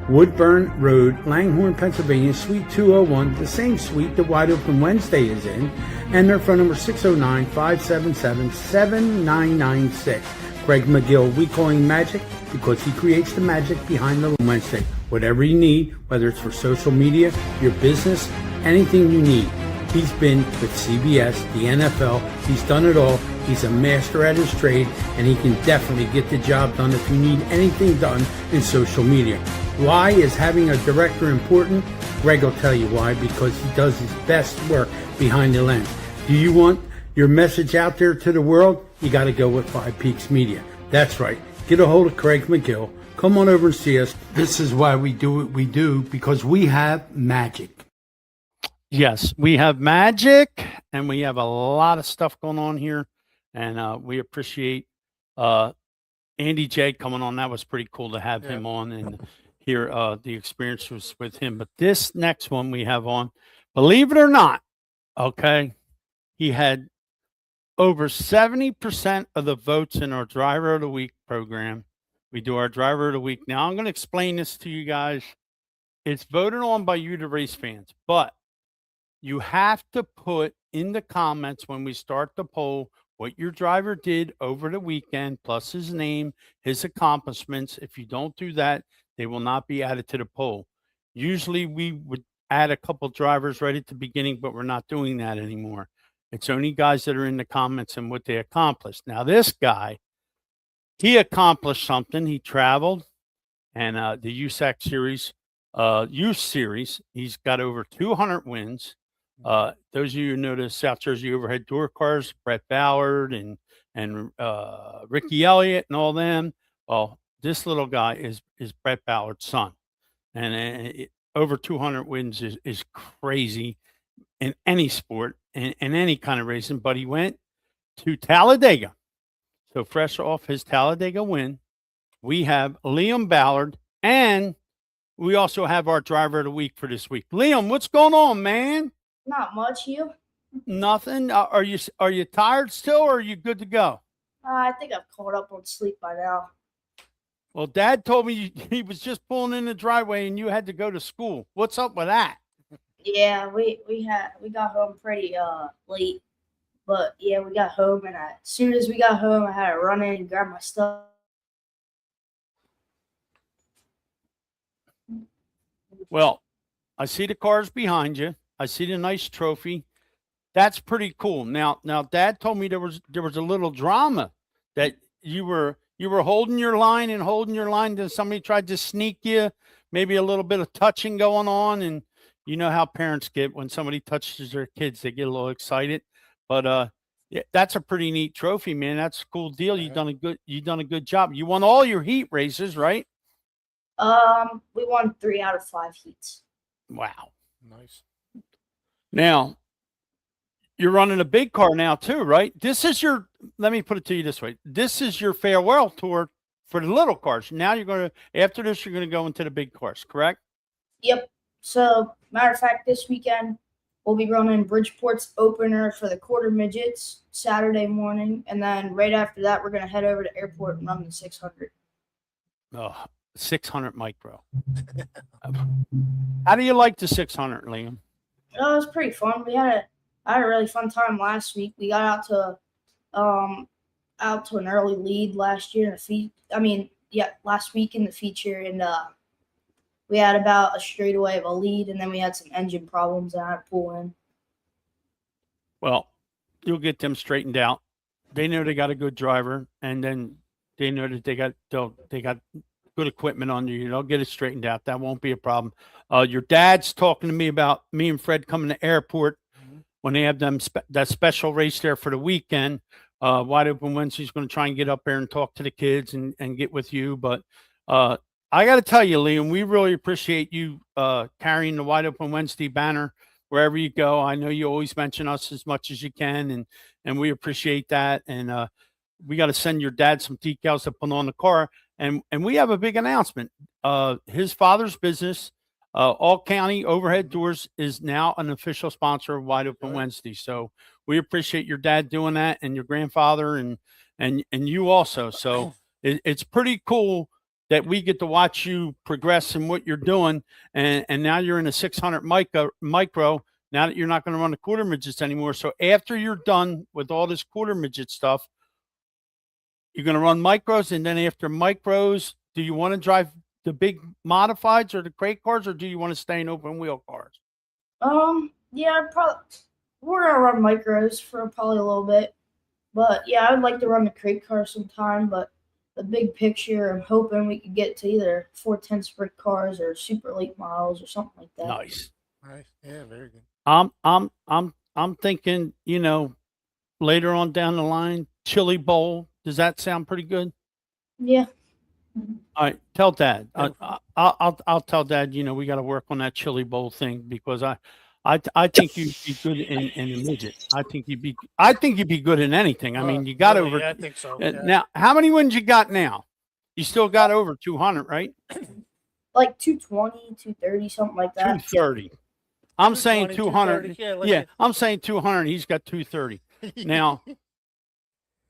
Woodburn Road, Langhorne, Pennsylvania, Suite 201, the same suite that Wide Open Wednesday is in, and their phone number 609-577-7996. Craig McGill, we call him Magic because he creates the magic behind the Wednesday. Whatever you need, whether it's for social media, your business, anything you need. He's been with CBS, the NFL, he's done it all. He's a master at his trade, and he can definitely get the job done if you need anything done in social media. Why is having a director important? Greg will tell you why, because he does his best work behind the lens. Do you want your message out there to the world? You got to go with Five Peaks Media. That's right. Get a hold of Craig McGill. Come on over and see us. This is why we do what we do, because we have magic. Yes, we have magic, and we have a lot of stuff going on here, and we appreciate Andy J coming on. That was pretty cool to have him on and hear the experiences with him. But this next one we have on, believe it or not, okay, he had over 70% of the votes in our Driver of the Week program. We do our Driver of the Week. Now, I'm going to explain this to you guys. It's voted on by you, the race fans, but you have to put in the comments when we start the poll what your driver did over the weekend, plus his name, his accomplishments. If you don't do that, they will not be added to the poll. Usually we would add a couple drivers right at the beginning, but we're not doing that anymore. It's only guys that are in the comments and what they accomplished. Now, this guy, he accomplished something. He traveled, and the USAC series, youth series, he's got over 200 wins. Those of you who know the South Jersey Overhead Door Cars, Brett Ballard and Ricky Elliott and all them. Well, this little guy is Brett Ballard's son, and over 200 wins is crazy in any sport and any kind of racing. But he went to Talladega, so fresh off his Talladega win, we have Liam Ballard, and we also have our Driver of the Week for this week. Liam, what's going on, man? Not much, you? Nothing. Are you tired still, or are you good to go? I think I've caught up on sleep by now. Well, Dad told me he was just pulling in the driveway and you had to go to school. What's up with that? Yeah, we got home pretty late, but yeah, we got home, and as soon as we got home, I had to run in and grab my stuff. Well, I see the cars behind you. I see the nice trophy. That's pretty cool. Now, Dad told me there was a little drama that you were holding your line, then somebody tried to sneak you, maybe a little bit of touching going on, and you know how parents get when somebody touches their kids, they get a little excited. But yeah, that's a pretty neat trophy, man. That's a cool deal. You've done a good job. You won all your heat races, right? We won 3 out of 5 heats. Wow. Nice. Now, you're running a big car now too, right? Let me put it to you this way. This is your farewell tour for the little cars. Now after this, you're going to go into the big cars, correct? Yep. So, matter of fact, this weekend we'll be running Bridgeport's opener for the quarter midgets Saturday morning, and then right after that, we're going to head over to airport and run the 600. Oh, 600 micro. How do you like the 600, Liam? It was pretty fun. I had a really fun time last week. We got out to an early lead last year in the last week in the feature, and we had about a straightaway of a lead, and then we had some engine problems and I had to pull in. Well, you'll get them straightened out. They know they got a good driver, and then they know that they got good equipment on you. They'll get it straightened out. That won't be a problem. Your dad's talking to me about me and Fred coming to airport when they have that special race there for the weekend. Wide Open Wednesday's going to try and get up there and talk to the kids and get with you. But I got to tell you, Liam, we really appreciate you carrying the Wide Open Wednesday banner wherever you go. I know you always mention us as much as you can, and we appreciate that. And we got to send your dad some decals to put on the car. And we have a big announcement. His father's business, All County Overhead Doors, is now an official sponsor of Wide Open Wednesday. So we appreciate your dad doing that, and your grandfather, and you also. So it's pretty cool that we get to watch you progress in what you're doing. And now you're in a 600 micro, now that you're not going to run the quarter midgets anymore. So after you're done with all this quarter midget stuff, you're going to run micros. And then after micros, do you want to drive the big modifieds or the crate cars, or do you want to stay in open wheel cars? Yeah, we're gonna run micros for probably a little bit, but yeah, I'd like to run the crate car sometime. But the big picture, I'm hoping we could get to either 410 sprint cars or super late models or something like that. Nice. Nice. Yeah, very good. I'm thinking, later on down the line, Chili Bowl. Does that sound pretty good? Yeah. All right, tell Dad. I'll tell Dad. We got to work on that Chili Bowl thing, because I think you'd be good in a midget. I think you'd be good in anything. I mean, you got over. Yeah, I think so. Now, how many wins you got now? You still got over 200, right? Like 220, 230, something like that. 230. I'm saying 200. 230, Yeah, I'm saying 200. He's got 230. Now,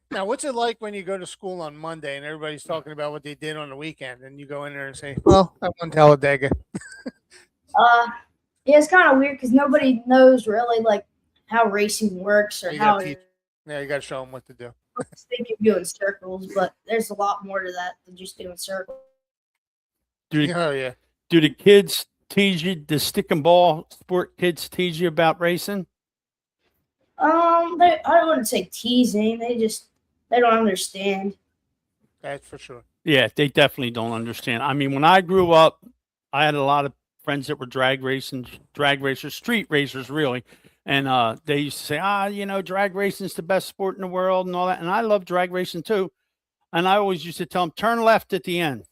Now, what's it like when you go to school on Monday and everybody's talking about what they did on the weekend, and you go in there and say, "Well, I won Talladega." Yeah, it's kind of weird because nobody knows really like how racing works or You how gotta teach- Yeah, you got to show them what to do. I think you're doing circles, but there's a lot more to that than just doing circles. do Oh yeah. the kids tease you? The stick and ball sport kids tease you about racing? I wouldn't say teasing. They don't understand. That's for sure. Yeah, they definitely don't understand. I mean, when I grew up, I had a lot of friends that were drag racers, street racers, really. And they used to say, drag racing is the best sport in the world and all that. And I love drag racing too. And I always used to tell them, turn left at the end.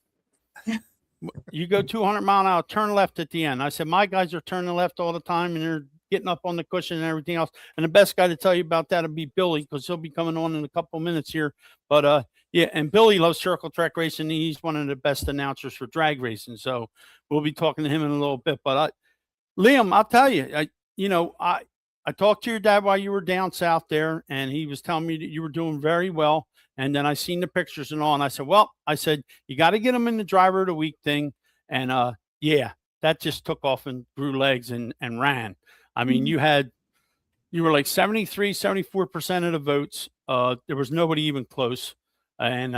You go 200 mile an hour, turn left at the end. I said, my guys are turning left all the time, and they're getting up on the cushion and everything else. And the best guy to tell you about that would be Billy, because he'll be coming on in a couple minutes here. But yeah, and Billy loves circle track racing. He's one of the best announcers for drag racing. So we'll be talking to him in a little bit. But Liam, I'll tell you, I talked to your dad while you were down south there, and he was telling me that you were doing very well. And then I seen the pictures and all, and I said, you got to get him in the driver of the week thing. And yeah, that just took off and grew legs and ran. I mean, you were like 73, 74% of the votes. There was nobody even close. And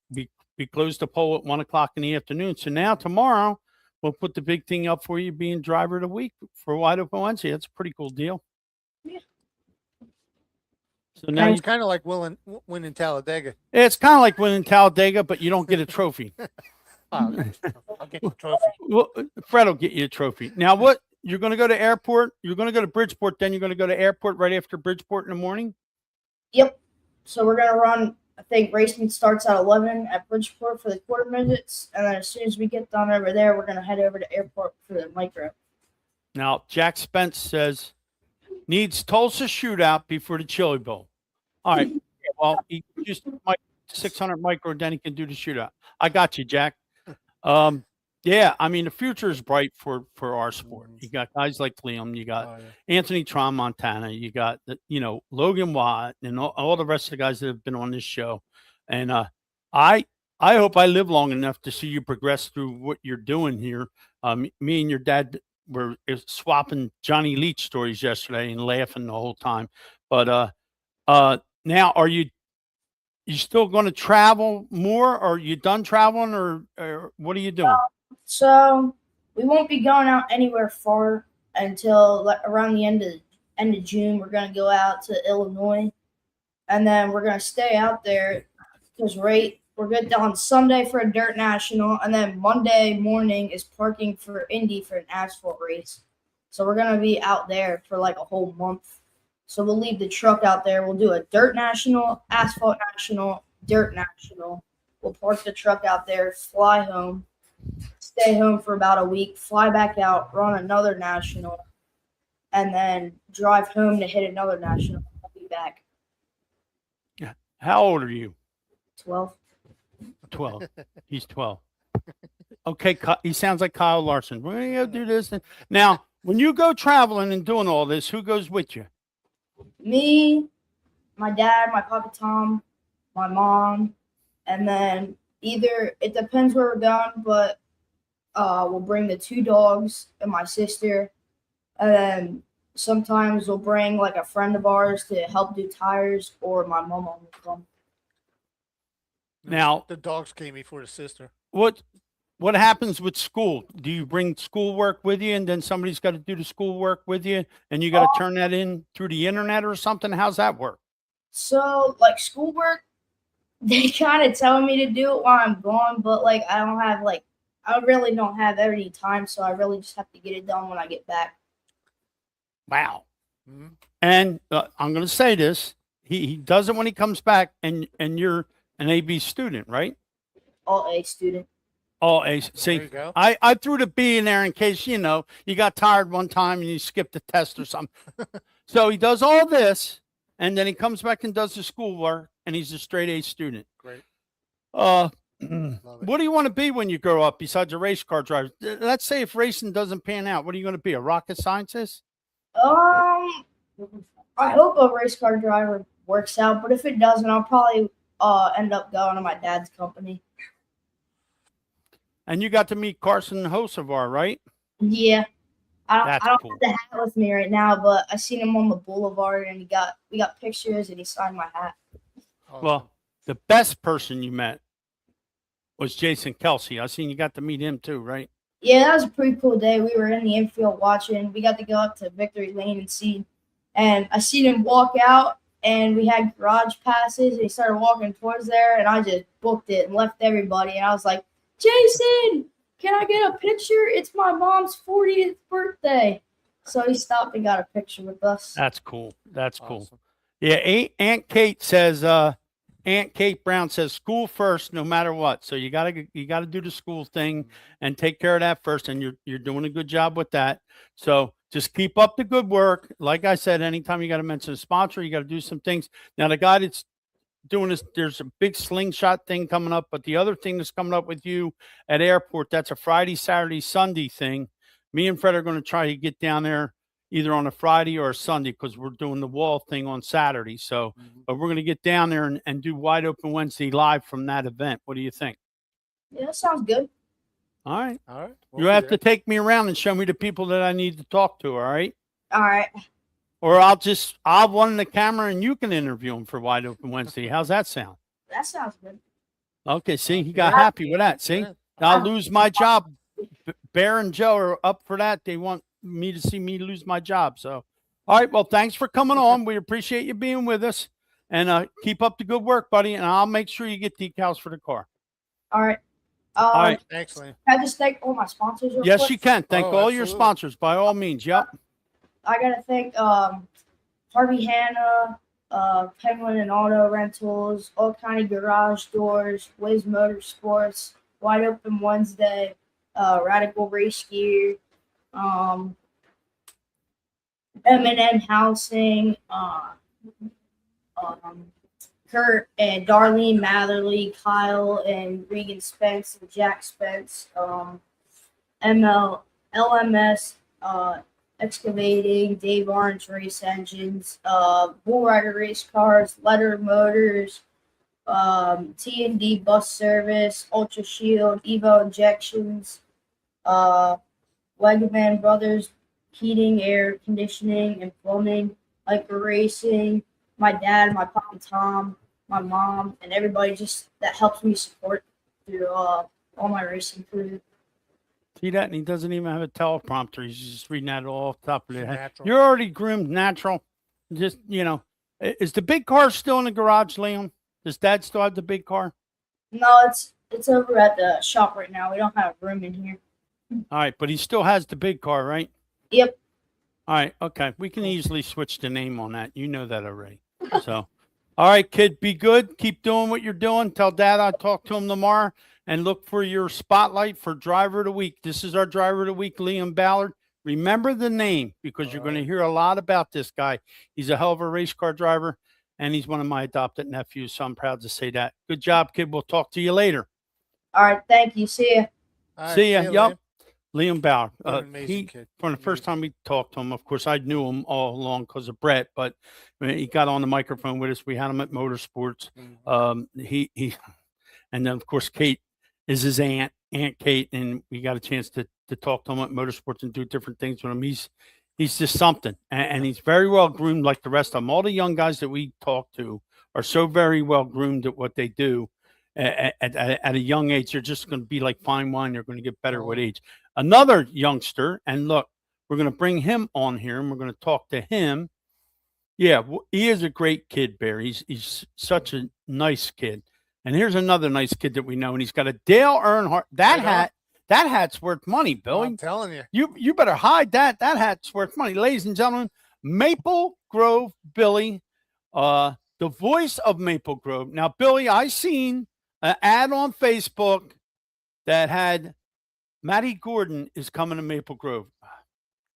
we closed the poll at 1:00 in the afternoon. So now tomorrow we'll put the big thing up for you being driver of the week for Wide Open Wednesday. That's a pretty cool deal. Yeah. So now It's kind of like winning Talladega. it's kind of like winning Talladega, but you don't get a trophy. I'll get the trophy. Well, Fred will get you a trophy. Now, what? You're going to go to airport. You're going to go to Bridgeport. Then you're going to go to airport right after Bridgeport in the morning. Yep. So we're gonna run. I think racing starts at 11 at Bridgeport for the quarter midgets, and then as soon as we get done over there, we're gonna head over to airport for the micro. Now, Jack Spence says needs Tulsa shootout before the Chili Bowl. All right. Well, he just 600 micro, then he can do the shootout. I got you, Jack. Yeah, I mean, the future is bright for our sport. You got guys like Liam, you got Anthony Tramontana, you got Logan Watt, and all the rest of the guys that have been on this show. And I hope I live long enough to see you progress through what you're doing here. Me and your dad were swapping Johnny Leach stories yesterday and laughing the whole time. But now, are you still going to travel more? Or are you done traveling, or what are you doing? So we won't be going out anywhere far until around the end of June. We're gonna go out to Illinois, and then we're gonna stay out there because we're good on Sunday for a dirt national, and then Monday morning is parking for Indy for an asphalt race. So we're gonna be out there for like a whole month. So we'll leave the truck out there. We'll do a dirt national, asphalt national, dirt national. We'll park the truck out there, fly home, stay home for about a week, fly back out, run another national, and then drive home to hit another national. I'll be back. How old are you? 12. 12. He's 12. Okay, he sounds like Kyle Larson. We're going to go do this. Now, when you go traveling and doing all this, who goes with you? Me, my dad, my Papa Tom, my mom, and then either it depends where we're going, but we'll bring the 2 dogs and my sister, and then sometimes we'll bring like a friend of ours to help do tires, or my mom will come. Now, The dogs came before the sister. what happens with school? Do you bring schoolwork with you, and then somebody's got to do the schoolwork with you, and you got to turn that in through the internet or something? How's that work? So like schoolwork, they kind of tell me to do it while I'm gone, but like I really don't have any time, so I really just have to get it done when I get back. Wow. Mhm. And I'm going to say this: he does it when he comes back, and you're an AB student, right? All A student. Oh, A. There See, you go. I threw the B in there in case you got tired one time and you skipped a test or something. So he does all this, and then he comes back and does the schoolwork, and he's a straight A student. Great. Love it. What do you want to be when you grow up besides a race car driver? Let's say if racing doesn't pan out, what are you going to be? A rocket scientist? I hope a race car driver works out, but if it doesn't, I'll probably end up going to my dad's company. And you got to meet Carson Hocevar, right? Yeah. I That's don't cool. have the hat with me right now, but I seen him on the boulevard, and we got pictures, and he signed my hat. Awesome. Well, the best person you met was Jason Kelsey. I seen you got to meet him too, right? Yeah, that was a pretty cool day. We were in the infield watching. We got to go up to Victory Lane and see. And I seen him walk out, and we had garage passes, and he started walking towards there, and I just booked it and left everybody. And I was like, Jason, can I get a picture? It's my mom's 40th birthday. So he stopped and got a picture with us. That's cool. That's cool. Awesome. Yeah, Aunt Kate says, Aunt Kate Brown says, school first, no matter what. So you gotta do the school thing and take care of that first, and you're doing a good job with that. So just keep up the good work. Like I said, anytime you got to mention a sponsor, you got to do some things. Now the guy that's doing this, there's a big slingshot thing coming up, but the other thing that's coming up with you at airport, that's a Friday, Saturday, Sunday thing. Me and Fred are going to try to get down there either on a Friday or a Sunday, because we're doing the wall thing on Saturday. So, but we're going to get down there and do Wide Open Wednesday live from that event. What do you think? Yeah, that sounds good. All right. All right. You have to take me around and show me the people that I need to talk to. All right. All right. Or I'll run the camera and you can interview them for Wide Open Wednesday. How's that sound? That sounds good. Okay. See, he got Yeah. happy with that. See, I'll lose my job. Bear and Joe are up for that. They want me to see me lose my job. So, all right. Well, thanks for coming on. We appreciate you being with us, and keep up the good work, buddy. And I'll make sure you get decals for the car. All right. All right. Excellent. Can I just thank all my sponsors real Yes, quick? you can. Thank Oh, all your absolutely. sponsors by all means. Yep. I gotta thank Harvey Hanna, Penguin and Auto Rentals, All County Garage Doors, Wiz Motorsports, Wide Open Wednesday, Radical Race Gear, M&M Housing, Kurt and Darlene Matherly, Kyle and Regan Spence and Jack Spence, LMS, Excavating, Dave Orange Race Engines, Bull Rider Race Cars, Letter Motors, T&D Bus Service, Ultra Shield, Evo Injections, Wegman Brothers Heating, Air Conditioning, and Plumbing, Hyper Racing, my dad, my papa Tom, my mom, and everybody just that helps me support through all my racing career. See that? And he doesn't even have a teleprompter. He's just reading that all off the top of his head. Natural. You're already groomed natural. Just, is the big car still in the garage, Liam? Does Dad still have the big car? No, it's over at the shop right now. We don't have room in here. All right, but he still has the big car, right? Yep. All right, okay. We can easily switch the name on that. You know that already. So, all right, kid, be good. Keep doing what you're doing. Tell Dad I'll talk to him tomorrow, and look for your spotlight for Driver of the Week. This is our Driver of the Week, Liam Ballard. Remember the name, because you're going to hear a lot about this guy. He's a hell of a race car driver, and he's one of my adopted nephews, so I'm proud to say that. Good job, kid. We'll talk to you later. All right. Thank you. See ya. All right, See ya. you, Yup. Liam Ballard. What an amazing He, kid. from the first time we talked to him, of course, I knew him all along because of Brett, but when he got on the microphone with us. We had him at Motorsports. He, and then of course, Kate is his Aunt Kate, and we got a chance to talk to him at Motorsports and do different things with him. He's just something, and he's very well groomed, like the rest of them. All the young guys that we talk to are so very well groomed at what they do. At a young age, they're just going to be like fine wine. They're going to get better with age. Another youngster, and look, we're going to bring him on here, and we're going to talk to him. Yeah, he is a great kid, Bear. He's such a nice kid. And here's another nice kid that we know, and he's got a Dale Earnhardt. That hat's worth money, Billy. I'm telling you. You better hide that. That hat's worth money. Ladies and gentlemen, Maple Grove Billy, the voice of Maple Grove. Now, Billy, I seen an ad on Facebook that had Matty Gordon is coming to Maple Grove.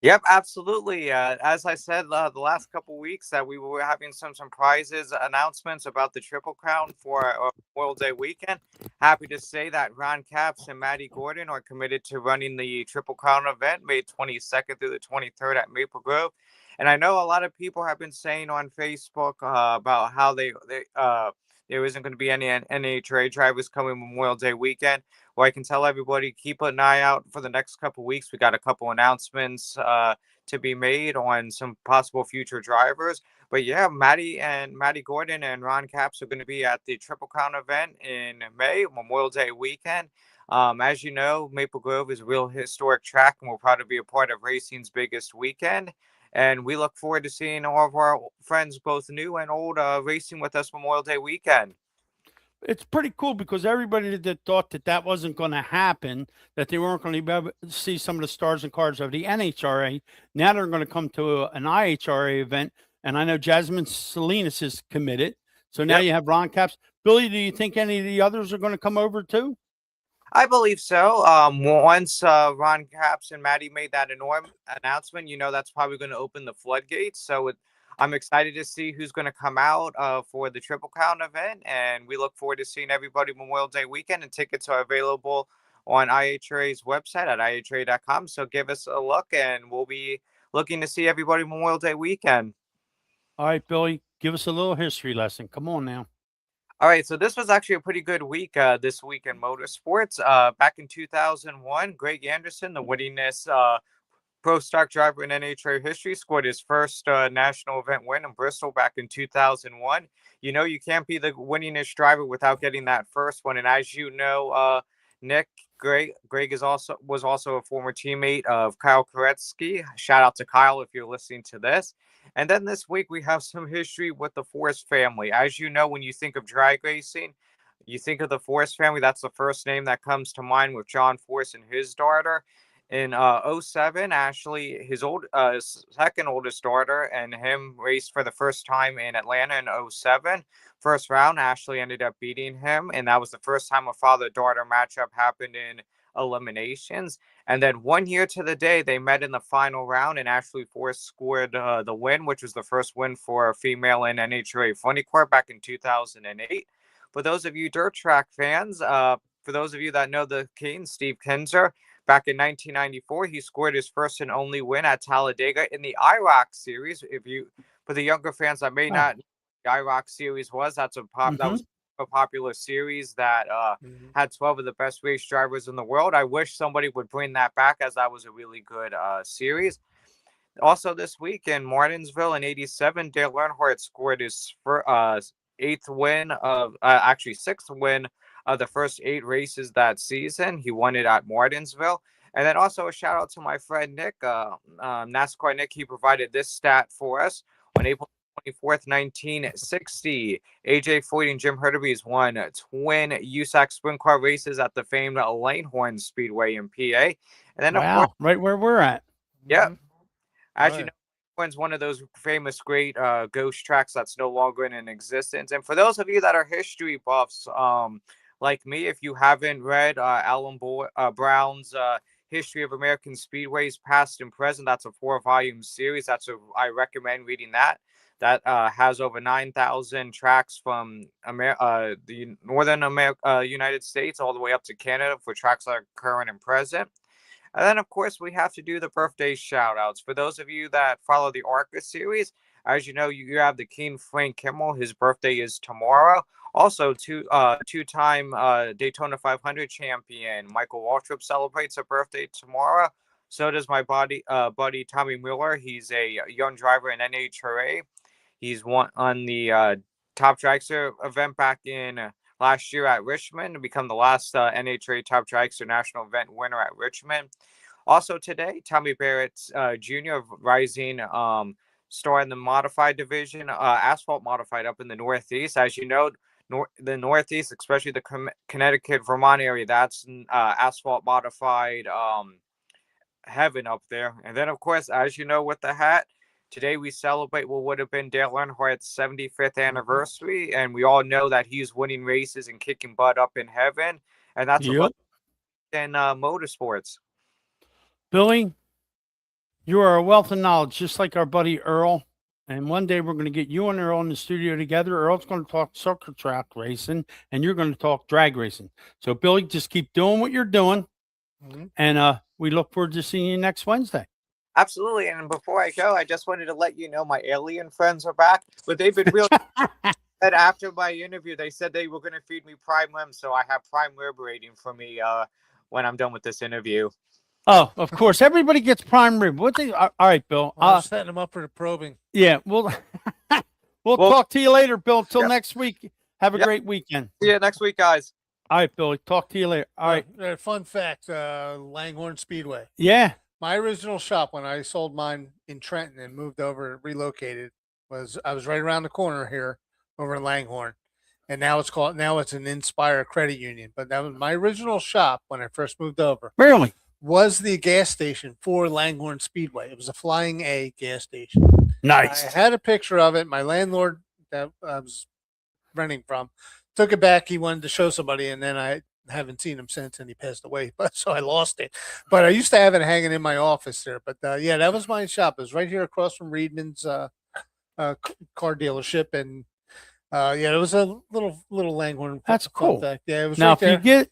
Yep, absolutely. As I said the last couple weeks, that we were having some surprises announcements about the Triple Crown for Memorial Day weekend. Happy to say that Ron Capps and Matty Gordon are committed to running the Triple Crown event May 22nd through the 23rd at Maple Grove. And I know a lot of people have been saying on Facebook about how there isn't going to be any NHRA drivers coming Memorial Day weekend. Well, I can tell everybody, keep an eye out for the next couple of weeks. We got a couple announcements to be made on some possible future drivers. But yeah, Matty Gordon and Ron Capps are going to be at the Triple Crown event in May, Memorial Day weekend. As you know, Maple Grove is a real historic track, and we'll probably be a part of racing's biggest weekend. And we look forward to seeing all of our friends, both new and old, racing with us Memorial Day weekend. It's pretty cool because everybody that thought that wasn't going to happen, that they weren't going to be able to see some of the stars and cars of the NHRA, now they're going to come to an IHRA event. And I know Jasmine Salinas is committed. So now you have Ron Capps. Billy, do you think any of the others are going to come over too? I believe so. Once Ron Capps and Matty made that announcement, that's probably going to open the floodgates. So I'm excited to see who's going to come out for the Triple Crown event, and we look forward to seeing everybody Memorial Day weekend, and tickets are available on IHRA's website at ihra.com. So give us a look, and we'll be looking to see everybody Memorial Day weekend. All right, Billy, give us a little history lesson. Come on now. All right, so this was actually a pretty good week this week in motorsports. Back in 2001, Greg Anderson, the winningest Pro Stock driver in NHRA history, scored his first national event win in Bristol back in 2001. You can't be the winningest driver without getting that first one. And as you know, Nick, Greg was also a former teammate of Kyle Koretsky. Shout out to Kyle if you're listening to this. And then this week we have some history with the Force family. As you know, when you think of drag racing, you think of the Force family. That's the first name that comes to mind with John Force and his daughter. In 2007, Ashley, his second oldest daughter, and him raced for the first time in Atlanta in 2007. First round, Ashley ended up beating him, and that was the first time a father-daughter matchup happened in eliminations. And then 1 year to the day, they met in the final round, and Ashley Force scored the win, which was the first win for a female in NHRA Funny Car back in 2008. For those of you dirt track fans, for those of you that know the king, Steve Kinzer, back in 1994, he scored his first and only win at Talladega in the IROC series. For the younger fans that may not know what the IROC series was, that was a popular series that had 12 of the best race drivers in the world. I wish somebody would bring that back, as that was a really good series. Also this week in Martinsville in 87, Dale Earnhardt scored his sixth win of the first 8 races that season. He won it at Martinsville. And then also a shout out to my friend Nick, NASCAR Nick. He provided this stat for us on April 24th, 1960. AJ Foyt and Jim Hurtubise won twin USAC sprint car races at the famed Langhorne Speedway in PA. And then, of Wow, course, right where we're at. yeah, Mhm. as Oh, you yeah. know, Langhorne's one of those famous, great ghost tracks that's no longer in existence. And for those of you that are history buffs, like me, if you haven't read Alan Brown's History of American Speedways, Past and Present, that's a 4-volume series. I recommend reading that. That has over 9,000 tracks from the Northern United States all the way up to Canada for tracks that are current and present. And then, of course, we have to do the birthday shout outs. For those of you that follow the ARCA series, as you know, you have the King Frank Kimmel. His birthday is tomorrow. Also, two-time Daytona 500 champion Michael Waltrip celebrates a birthday tomorrow. So does my buddy Tommy Miller. He's a young driver in NHRA. He's won on the Top Dragster event back in last year at Richmond to become the last NHRA Top Dragster national event winner at Richmond. Also today, Tommy Barrett Jr., rising star in the modified division, asphalt modified up in the Northeast. As you know, the Northeast, especially the Connecticut, Vermont area, that's asphalt modified heaven up there. And then, of course, as you know, with the hat, today we celebrate what would have been Dale Earnhardt's 75th anniversary, and we all know that he's winning races and kicking butt up in heaven, and that's Yep. about in motorsports. Billy, you are a wealth of knowledge, just like our buddy Earl. And one day we're going to get you and Earl in the studio together. Earl's going to talk circuit track racing, and you're going to talk drag racing. So, Billy, just keep doing what you're doing, Mhm. and we look forward to seeing you next Wednesday. Absolutely. And before I go, I just wanted to let you know my alien friends are back, but they've been real. And after my interview, they said they were going to feed me prime rib, so I have prime rib rating for me when I'm done with this interview. Oh, of course, everybody gets prime rib. All right, Bill. I'm setting them up for the probing. Yeah, we'll Well- talk to you later, Bill. Until Yep. next week. Have a Yep. great weekend. See you next week, guys. All right, Billy. Talk to you later. All right. Fun fact: Langhorne Speedway. Yeah. My original shop when I sold mine in Trenton and moved over, relocated, I was right around the corner here over in Langhorne, and now it's an Inspire Credit Union. But that was my original shop when I first moved over. Really? Was the gas station for Langhorne Speedway. It was a Flying A gas station. Nice. I had a picture of it. My landlord that I was renting from took it back. He wanted to show somebody, and then I haven't seen him since, and he passed away. But so I lost it. But I used to have it hanging in my office there. But yeah, that was my shop. It was right here across from Reedman's car dealership, and yeah, it was a little Langhorn. That's fun cool. fact. Yeah, it was Now, right if you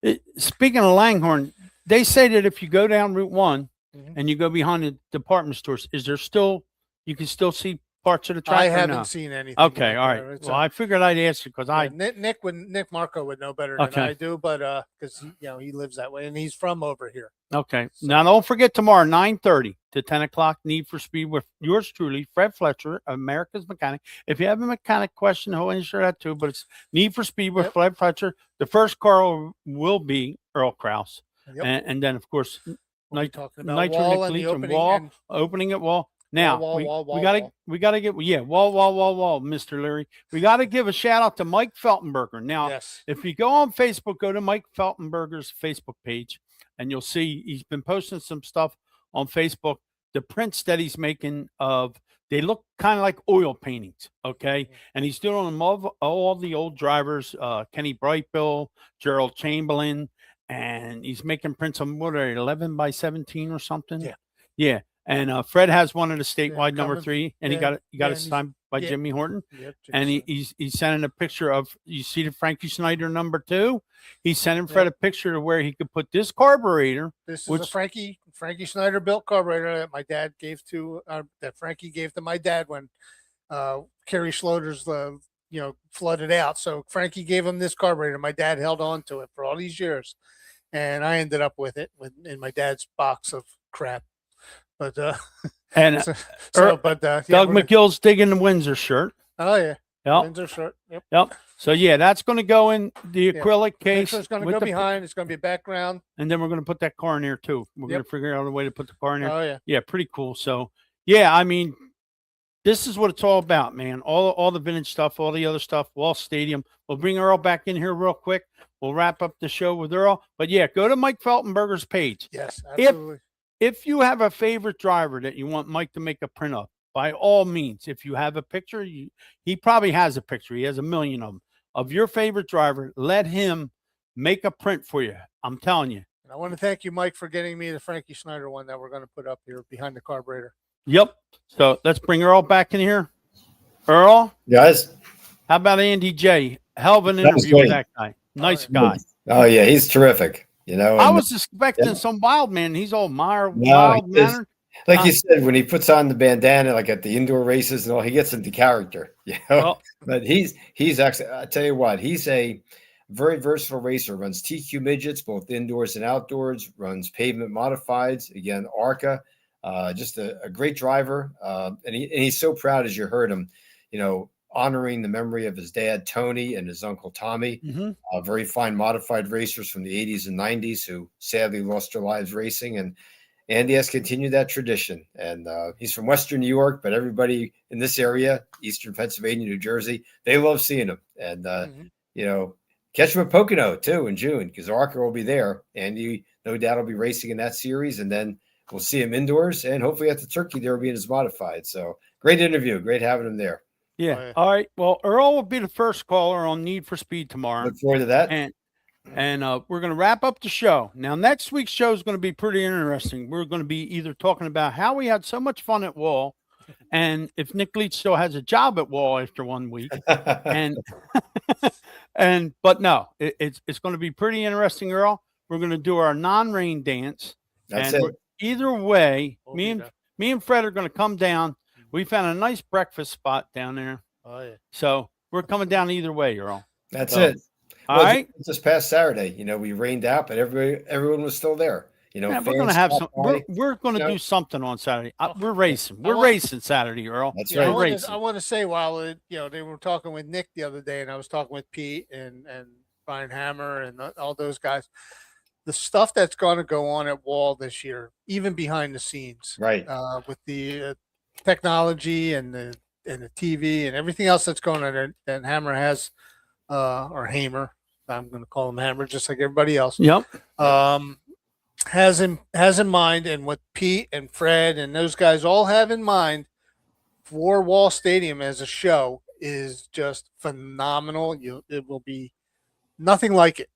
there. get, speaking of Langhorne, they say that if you go down Route 1 Mhm. and you go behind the department stores, you can still see parts of the track? I or haven't no? seen anything. Okay, like all that. right. It's, Well, I figured I'd ask you because yeah, I Nick Marco would know better than Okay. I do, but because he lives that way and he's from over here. okay. Now don't forget tomorrow 9:30 to 10 o'clock. Need for Speed with yours truly, Fred Fletcher, America's Mechanic. If you have a mechanic question, he'll answer that too. But it's Need for Speed with Yep. Fred Fletcher. The first car will be Earl Krause, Yep. and then of course We'll be Nit- talking about Nitro wall Nick and the Leach and opening wall. and opening at wall. Now wall, we wall, gotta wall. we gotta get wall, Mr. Leary. We gotta give a shout out to Mike Feltenberger. Now, yes. if you go on Facebook, go to Mike Feltenberger's Facebook page, and you'll see he's been posting some stuff on Facebook. The prints that he's making they look kind of like oil paintings, okay? And he's doing them of all the old drivers, Kenny Brightbill, Gerald Chamberlain, and he's making prints on what are they, 11 by 17 or something? Yeah. Yeah. And Fred has one of the statewide number coming- 3, and yeah, he got it yeah, it signed by yeah. Jimmy Horton. Yep, And Jason. he's sending a picture of, you see the Frankie Snyder number 2. He's sending Fred a picture of where he could put this carburetor. This is which- a Frankie Snyder built carburetor that my dad gave to that Frankie gave to my dad when Kerry Schloeder's flooded out. So Frankie gave him this carburetor. My dad held on to it for all these years, and I ended up with it in my dad's box of crap. But And so, Er- but yeah, Doug we're gonna- McGill's digging the Windsor shirt. oh yeah, Yep. Windsor shirt. Yep. Yep. So yeah, that's going to go in the acrylic case. It's going to with go the- behind. It's going to be background. and then we're going to put that car in there too. We're going Yep. to figure out a way to put the car in there. Oh yeah. Yeah, pretty cool. So yeah, I mean, this is what it's all about, man. All the vintage stuff, all the other stuff, Wall Stadium. We'll bring Earl back in here real quick. We'll wrap up the show with Earl. But yeah, go to Mike Feltenberger's page. Yes. If- Absolutely. If you have a favorite driver that you want Mike to make a print of, by all means, if you have a picture, he probably has a picture. He has a million of them of your favorite driver. Let him make a print for you. I'm telling you. And I want to thank you, Mike, for getting me the Frankie Snyder one that we're going to put up here behind the carburetor. Yep. So let's bring Earl back in here. Earl, Guys. how about Andy J? Hell of an That was interview with great. that guy. Nice yeah. guy. Oh yeah, he's terrific. You know, I and was expecting yeah. some wild man. He's all mild No, wild he is. mannered. like you said, when he puts on the bandana, like at the indoor races and all, he gets into character. You know, Well, but he's actually. I tell you what, he's a very versatile racer. Runs TQ midgets, both indoors and outdoors. Runs pavement modifieds. Again, ARCA. Just a great driver, and he's so proud, as you heard him. You know, honoring the memory of his dad Tony and his uncle Tommy. mhm. Very fine modified racers from the 80s and 90s who sadly lost their lives racing. And Andy has continued that tradition. And he's from Western New York, but everybody in this area, Eastern Pennsylvania, New Jersey, they love seeing him. And, you know, catch him at Pocono too in June because Archer will be there. Andy, no doubt, will be racing in that series. And then we'll see him indoors and hopefully at the Turkey there will be in his modified. So great interview. Great having him there. Yeah. Oh, yeah. All right. Well, Earl will be the first caller on Need for Speed tomorrow. Look forward to that. And we're going to wrap up the show. Now, next week's show is going to be pretty interesting. We're going to be either talking about how we had so much fun at Wall and if Nick Leach still has a job at Wall after 1 week. And but no, it's going to be pretty interesting, Earl. We're going to do our non-rain dance. That's and it. either way, We'll me be and there. me and Fred are going to come down. We found a nice breakfast spot down there. Oh yeah. So we're coming down either way, Earl. That's So, it. All Well, right. This past Saturday, you know, we rained out, but everyone was still there. You know, Yeah, we're going to fans have some. stopped by. We're going to you know. do something on Saturday. Oh, We're racing. I We're want- racing Saturday, Earl. That's Yeah, right. racing. I want to say while they were talking with Nick the other day, and I was talking with Pete and Brian Hammer and all those guys. The stuff that's going to go on at Wall this year, even behind the scenes, Right. with the technology and the TV and everything else that's going on that Hammer has, or Hamer, I'm going to call him Hammer, just like everybody else. Yep. Has in mind, and what Pete and Fred and those guys all have in mind for Wall Stadium as a show is just phenomenal. It will be nothing like it.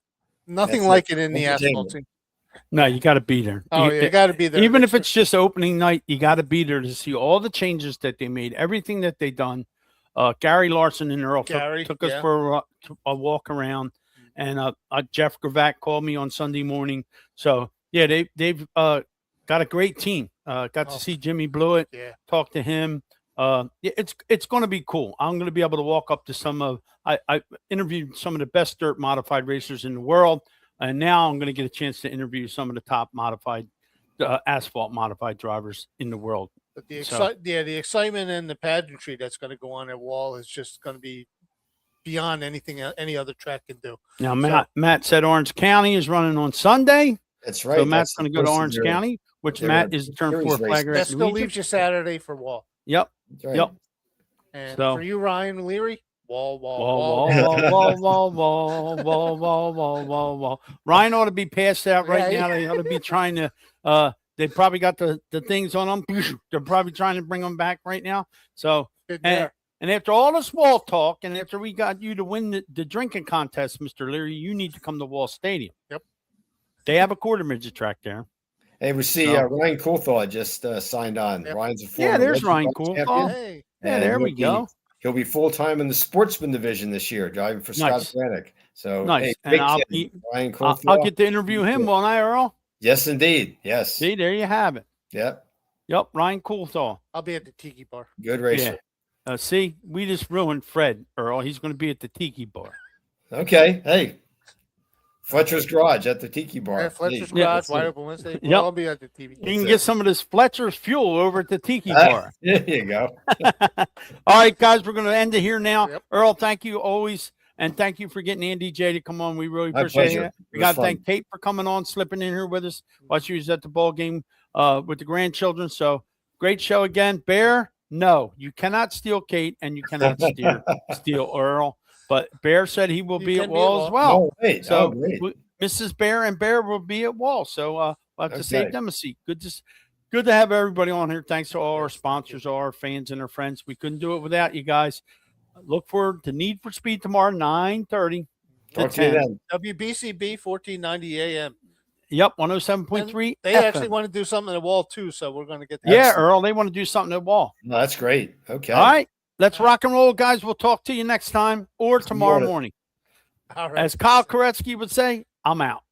Nothing That's it. like it in the Entertainment. asphalt. No, you got to be there. Oh, you got to be there. Even if it's just opening night, you got to be there to see all the changes that they made, everything that they done. Gary Larson and Earl Gary, took us yeah. for a walk around, and Jeff Gravatt called me on Sunday morning. So yeah, they've got a great team. Got Oh. to see Jimmy Blewett, Yeah. talk to him. Yeah, it's going to be cool. I'm going to be able to walk up to some of I interviewed some of the best dirt modified racers in the world, and now I'm going to get a chance to interview some of the top modified asphalt modified drivers in the world. But the So- the excitement and the pageantry that's going to go on at Wall is just going to be beyond anything any other track can do. Now Matt said Orange County is running on Sunday, That's right. so Matt's That's going to go to supposed Orange do. County, which they're Matt gonna is do turn series 4 races. flagger That at still Luigi. leaves you Saturday for Wall. Yep. That's right. Yep. And So- for you, Ryan Leary, Wall. Wall, wall. Ryan ought to be passed out right Yeah, now. They ought to be trying to. They probably got the things on them. They're probably trying to bring them back right now. So, Good and, there. and after all the small talk, and after we got you to win the drinking contest, Mr. Leary, you need to come to Wall Stadium. Yep. They have a quarter midget track there. Hey, we see So- Ryan Coulthard just signed on. Yep. Ryan's a former Yeah, there's Legend Ryan Bike Coulthard. champion, Hey, Yeah, and there he'll we go. He'll be full time in the sportsman division this year, driving for Scott Nice. Brannick. So Nice. hey, And big I'll kid, Ryan I'll Coulthard. get to interview him, won't I, Earl? Yes, indeed. Yes. See, there you have it. Yep. Yep, Ryan Coulthard. I'll be at the Tiki Bar. Good racer. See, we just ruined Fred, Earl. He's going to be at the Tiki Bar. Okay. Hey, Fletcher's Garage at the Tiki Bar. Yeah, Fletcher's Hey, Yeah. Garage, that's Wide it. Open Wednesday. We'll Yep. all be at the TV. You can That's get it. some of this Fletcher's Fuel over at the Tiki Ah, Bar. There you go. All right, guys, we're going to end it here now. Yep. Earl, thank you always. And thank you for getting Andy J to come on. We really My appreciate pleasure. it. We It was got to fun. thank Kate for coming on, slipping in here with us while she was at the ball game with the grandchildren. So great show again. Bear, no, you cannot steal Kate and you cannot steal Earl. But Bear said he will You be can at be at Wall as Wall. well. Oh, wait. So Oh, great. Mrs. Bear and Bear will be at Wall. So we'll have to save Okay. them a seat. Good to have everybody on here. Thanks to all our sponsors, all our fans and our friends. We couldn't do it without you guys. Look forward to Need for Speed tomorrow, 9:30. Talk to you 10. then. WBCB 1490 AM. Yep, 107.3. They FM. actually want to do something at the Wall too, so we're going to get that. Yeah, Earl, they want to do something at Wall. No, that's great. Okay. All right, let's rock and roll, guys. We'll talk to you next time or tomorrow Morning. morning. All right. As Kyle Koretsky would say, I'm out.